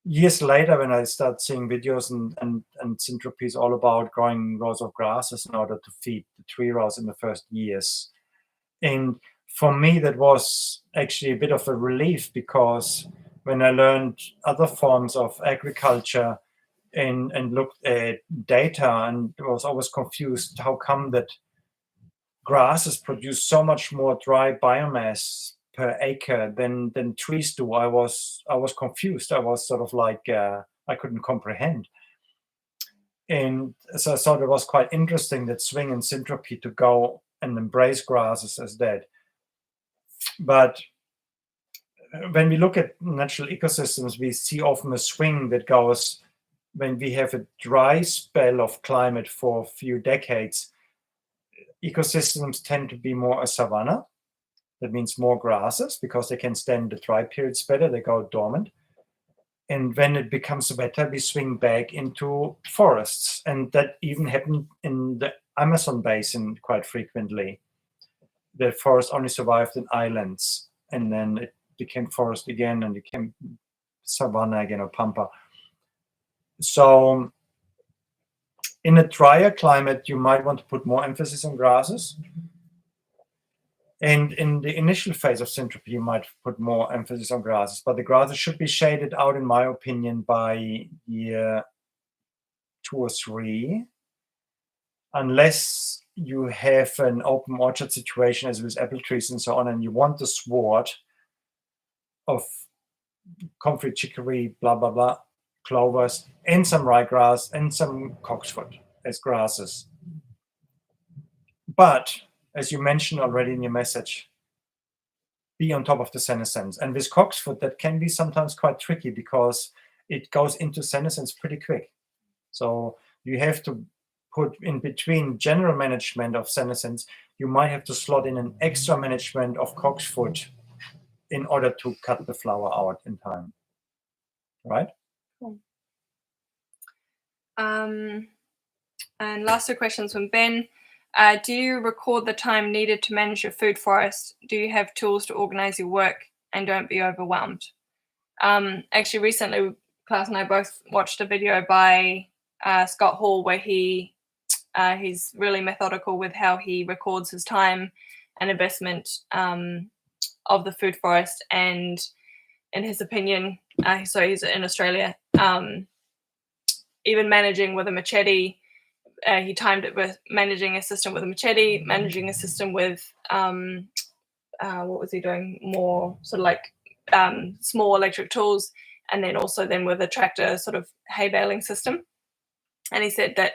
years later, when I started seeing videos and syntropies all about growing rows of grasses in order to feed the tree rows in the first years. And for me, that was actually a bit of a relief, because when I learned other forms of agriculture and looked at data, and was always confused, how come that grasses produce so much more dry biomass per acre than trees do? I was confused. I was sort of like I couldn't comprehend. And so I thought it was quite interesting that swing and syntropy to go and embrace grasses as that. But when we look at natural ecosystems, we see often a swing that goes when we have a dry spell of climate for a few decades. Ecosystems tend to be more a savanna. That means more grasses, because they can stand the dry periods better. They go dormant. And when it becomes wetter, we swing back into forests. And that even happened in the Amazon basin quite frequently. The forest only survived in islands, and then it became forest again and became savanna again, or pampa. So in a drier climate, you might want to put more emphasis on grasses. And in the initial phase of syntropy, you might put more emphasis on grasses, but the grasses should be shaded out, in my opinion, by year 2 or 3, unless you have an open orchard situation as with apple trees and so on, and you want the sward of comfrey, chicory, blah, blah, blah, clovers, and some ryegrass and some cocksfoot as grasses. But as you mentioned already in your message, be on top of the senescence. And with cocksfoot, that can be sometimes quite tricky, because it goes into senescence pretty quick. So you have to put in between general management of senescence, you might have to slot in an extra management of cocksfoot in order to cut the flower out in time. Right? Cool. And last 2 questions from Ben. Do you record the time needed to manage your food forest? Do you have tools to organize your work and don't be overwhelmed? Actually, recently, Klaus and I both watched a video by Scott Hall, where he's really methodical with how he records his time and investment of the food forest. And in his opinion, so he's in Australia, even managing with a machete, he timed it with managing a system with a machete, managing a system with what was he doing? More sort of like small electric tools, and then also then with a tractor sort of hay baling system. And he said that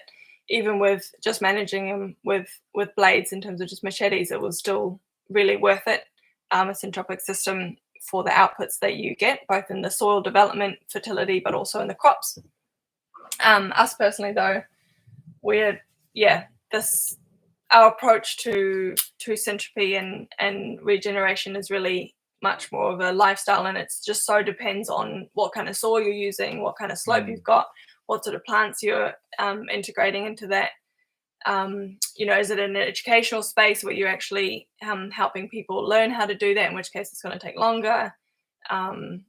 even with just managing them with blades in terms of just machetes, it was still really worth it. A syntropic system for the outputs that you get, both in the soil development, fertility, but also in the crops. Us personally, though, our approach to syntropy and regeneration is really much more of a lifestyle, and it's just so depends on what kind of soil you're using, what kind of slope you've got, what sort of plants you're integrating into that. Is it in an educational space where you're actually helping people learn how to do that, in which case it's going to take longer. And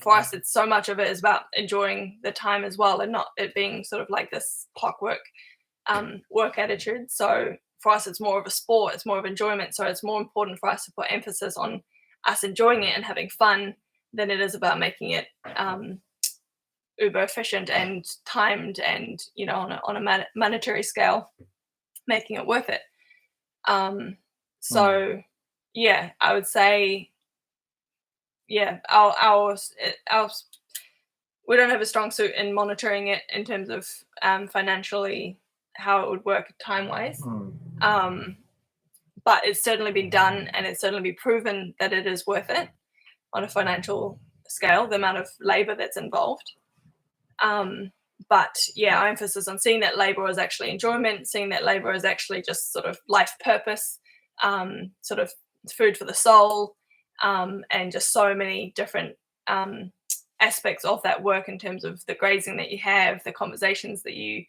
for us, it's so much of it is about enjoying the time as well, and not it being sort of like this clockwork work attitude. So for us, it's more of a sport, it's more of enjoyment. So it's more important for us to put emphasis on us enjoying it and having fun than it is about making it uber efficient and timed and, on a monetary scale, making it worth it. Yeah, I would say, our we don't have a strong suit in monitoring it in terms of financially how it would work time-wise. But it's certainly been done, and it's certainly been proven that it is worth it on a financial scale, the amount of labor that's involved. But yeah, our emphasis on seeing that labor as actually enjoyment, seeing that labor as actually just sort of life purpose, sort of food for the soul, and just so many different aspects of that work in terms of the grazing that you have, the conversations that you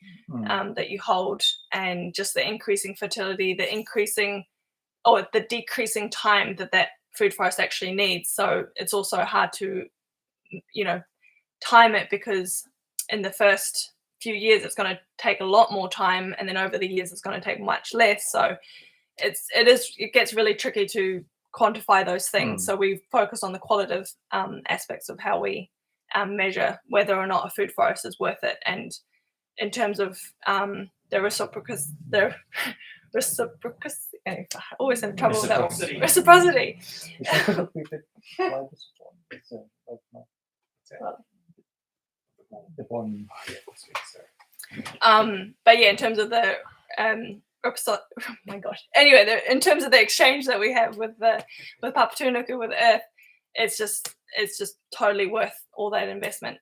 hold, and just the increasing fertility, the decreasing time that food forest actually needs. So it's also hard to, time it, because in the first few years it's going to take a lot more time, and then over the years it's going to take much less. So it gets really tricky to quantify those things. So we focus on the qualitative aspects of how we measure whether or not a food forest is worth it. And in terms of the reciprocity, I always have trouble with that one. Reciprocity. But yeah, in terms of the oh my gosh. Anyway, in terms of the exchange that we have with Papatūānuku, with Earth, it's just totally worth all that investment.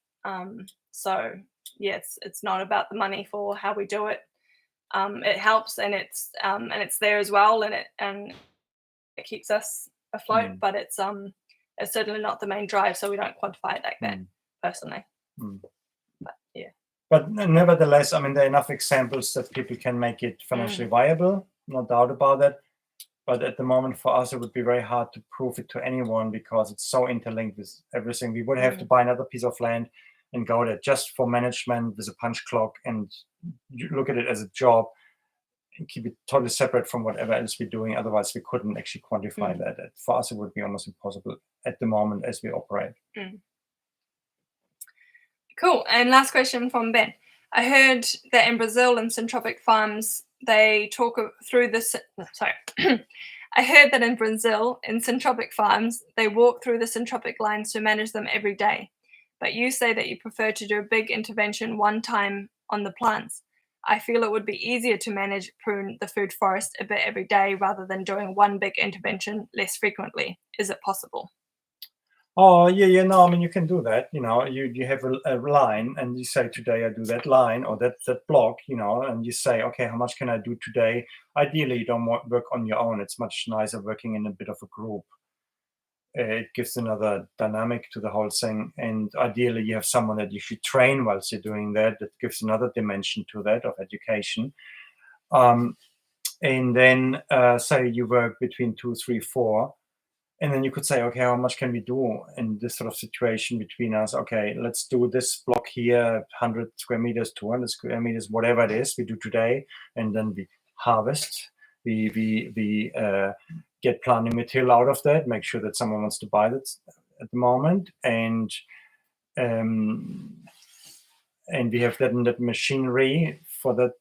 So yeah, it's not about the money for how we do it. It helps, and it's there as well, and it keeps us afloat. But it's certainly not the main drive, so we don't quantify it like that personally. But yeah. But nevertheless, I mean, there are enough examples that people can make it financially viable, no doubt about that. But at the moment, for us, it would be very hard to prove it to anyone, because it's so interlinked with everything. We would have to buy another piece of land and go there just for management with a punch clock, and you look at it as a job and keep it totally separate from whatever else we're doing. Otherwise, we couldn't actually quantify that. For us, it would be almost impossible at the moment as we operate. Cool. And last question from Ben. I heard that in Brazil, in syntropic farms, they talk through this. Sorry. I heard that in Brazil, in syntropic farms, they walk through the syntropic lines to manage them every day. But you say that you prefer to do a big intervention one time on the plants. I feel it would be easier to prune the food forest a bit every day rather than doing one big intervention less frequently. Is it possible? Oh, yeah, no, I mean, you can do that. You have a line, and you say, today I do that line or that block, and you say, okay, how much can I do today? Ideally, you don't work on your own. It's much nicer working in a bit of a group. It gives another dynamic to the whole thing. And ideally, you have someone that you should train whilst you're doing that. That gives another dimension to that of education. And then say you work between 2, 3, 4. And then you could say, okay, how much can we do in this sort of situation between us? Okay, let's do this block here, 100 square meters, 200 square meters, whatever it is we do today. And then we harvest. We get planting material out of that, make sure that someone wants to buy that at the moment. And we have that machinery for that.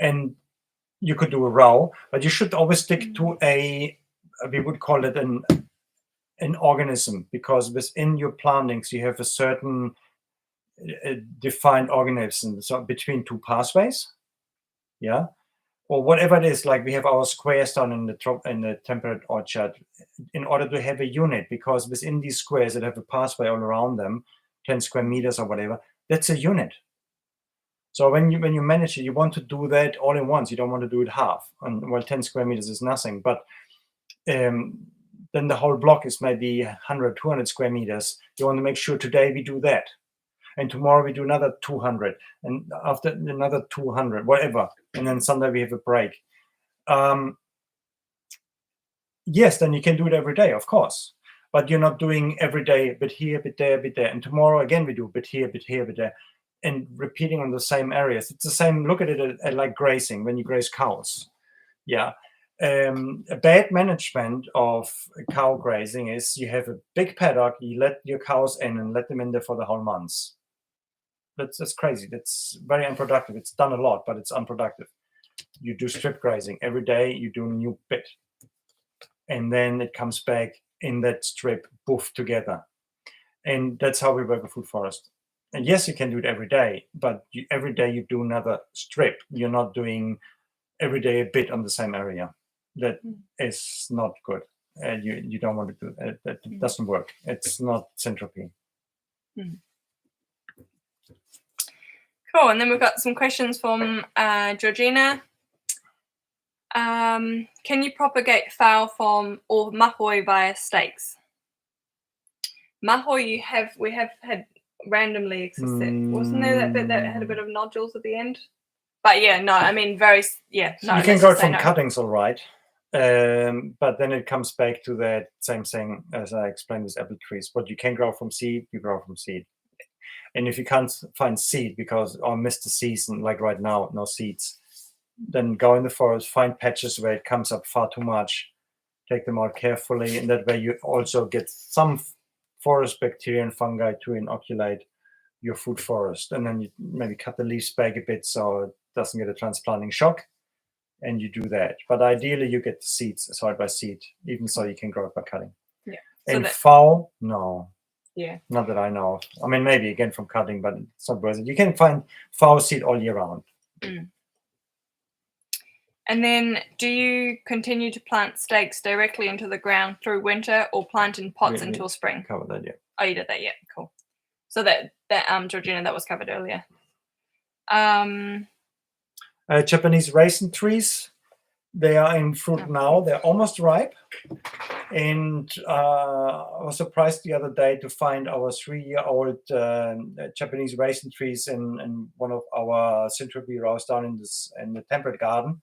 And you could do a row, but you should always stick to we would call it an organism, because within your plantings you have a certain defined organism, so between two pathways, or whatever it is. Like we have our squares down in the temperate orchard, in order to have a unit, because within these squares that have a pathway all around them, 10 square meters or whatever, that's a unit. So when you manage it, you want to do that all in once. You don't want to do it half. And well, 10 square meters is nothing, but then the whole block is maybe 100, 200 square meters. You want to make sure today we do that. and tomorrow we do another 200, and after another 200, whatever, and then Sunday we have a break. Yes, then you can do it every day, of course, but you're not doing every day, a bit here, a bit there, a bit there, and tomorrow again we do a bit here, a bit here, a bit there, and repeating on the same areas. It's the same. Look at it like grazing when you graze cows. Yeah. A bad management of cow grazing is you have a big paddock, you let your cows in and let them in there for the whole months. That's crazy. That's very unproductive. It's done a lot, but it's unproductive. You do strip grazing every day, you do a new bit, and then it comes back in that strip, boof, together. And that's how we work a food forest. And yes, you can do it every day, but every day you do another strip. You're not doing every day a bit on the same area. That is not good. And you don't want to do that. That doesn't work. It's not syntropy. Cool. And then we've got some questions from Georgina. Can you propagate fowl from or mahoi via stakes? Mahoi we have had randomly existed. Wasn't there that bit that had a bit of nodules at the end? But yeah, no, I mean no. You can go from cuttings, all right. But then it comes back to that same thing as I explained with apple trees. What you can grow from seed, you grow from seed. And if you can't find seed because or missed the season, like right now, no seeds, then go in the forest, find patches where it comes up far too much, take them out carefully, and that way you also get some forest bacteria and fungi to inoculate your food forest. And then you maybe cut the leaves back a bit so it doesn't get a transplanting shock, and you do that. But ideally you get the seeds side by seed, even so you can grow it by cutting. Yeah. And fowl, no. Yeah. Not that I know of. I mean, maybe again from cutting, but it's not worth it. You can find fowl seed all year round. And then do you continue to plant stakes directly into the ground through winter or plant in pots until spring? Covered that, yeah. Oh, you did that, yeah, cool. So that Georgina, that was covered earlier. Japanese raisin trees, they are in fruit now. They're almost ripe. And I was surprised the other day to find our 3-year-old Japanese raisin trees in one of our syntropy rows down in the temperate garden,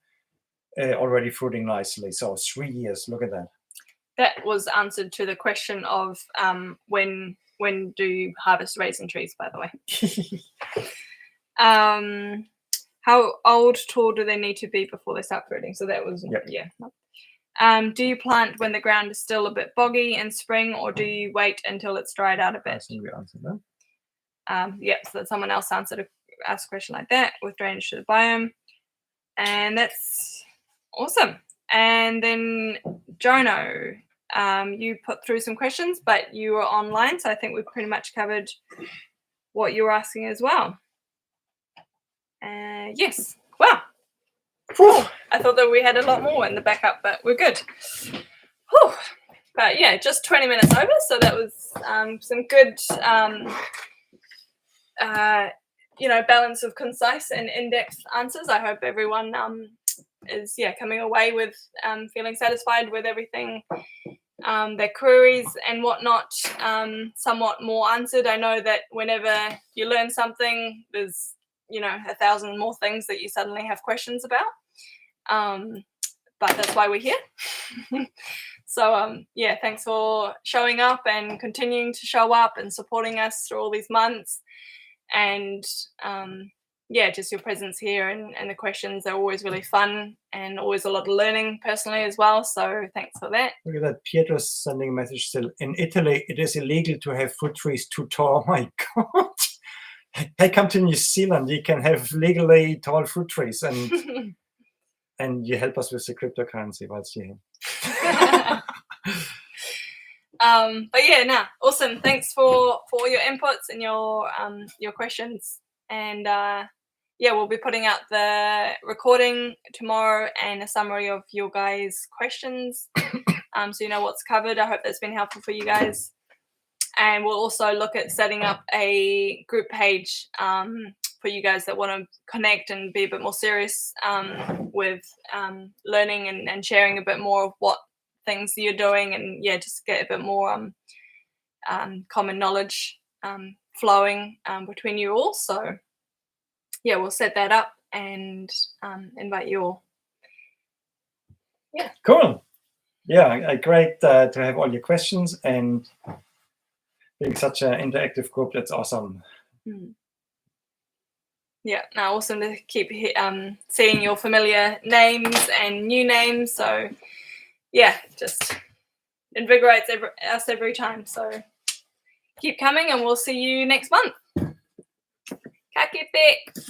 already fruiting nicely. So 3 years, look at that. That was answered to the question of when do you harvest raisin trees, by the way. How old, tall do they need to be before they start fruiting? So that was, yeah. Do you plant when the ground is still a bit boggy in spring, or do you wait until it's dried out a bit? I think we answered that. So that someone else asked a question like that with drainage to the biome. And that's awesome. And then Jono, you put through some questions, but you were online, so I think we've pretty much covered what you were asking as well. Yes. Wow. Whew. I thought that we had a lot more in the backup, but we're good. Whew. But yeah, just 20 minutes over, so that was some good, balance of concise and in-depth answers. I hope everyone is coming away with feeling satisfied with everything, their queries and whatnot, somewhat more answered. I know that whenever you learn something, there's 1,000 more things that you suddenly have questions about. But that's why we're here. So thanks for showing up and continuing to show up and supporting us through all these months. And just your presence here and the questions are always really fun and always a lot of learning personally as well. So thanks for that. Look at that. Pietro's sending a message still. In Italy, it is illegal to have fruit trees too tall. Oh my God. Hey, come to New Zealand. You can have legally tall fruit trees, and and you help us with the cryptocurrency whilst you're here. Awesome. Thanks for all your inputs and your questions. And we'll be putting out the recording tomorrow and a summary of your guys' questions, so you know what's covered. I hope that's been helpful for you guys. And we'll also look at setting up a group page for you guys that want to connect and be a bit more serious with learning and sharing a bit more of what things you're doing, and just get a bit more common knowledge flowing between you all. So yeah, we'll set that up and invite you all. Yeah. Cool. Yeah, great to have all your questions and being such an interactive group. That's awesome. Yeah, now awesome to keep seeing your familiar names and new names. So yeah, just invigorates us every time. So keep coming and we'll see you next month. Ka kite.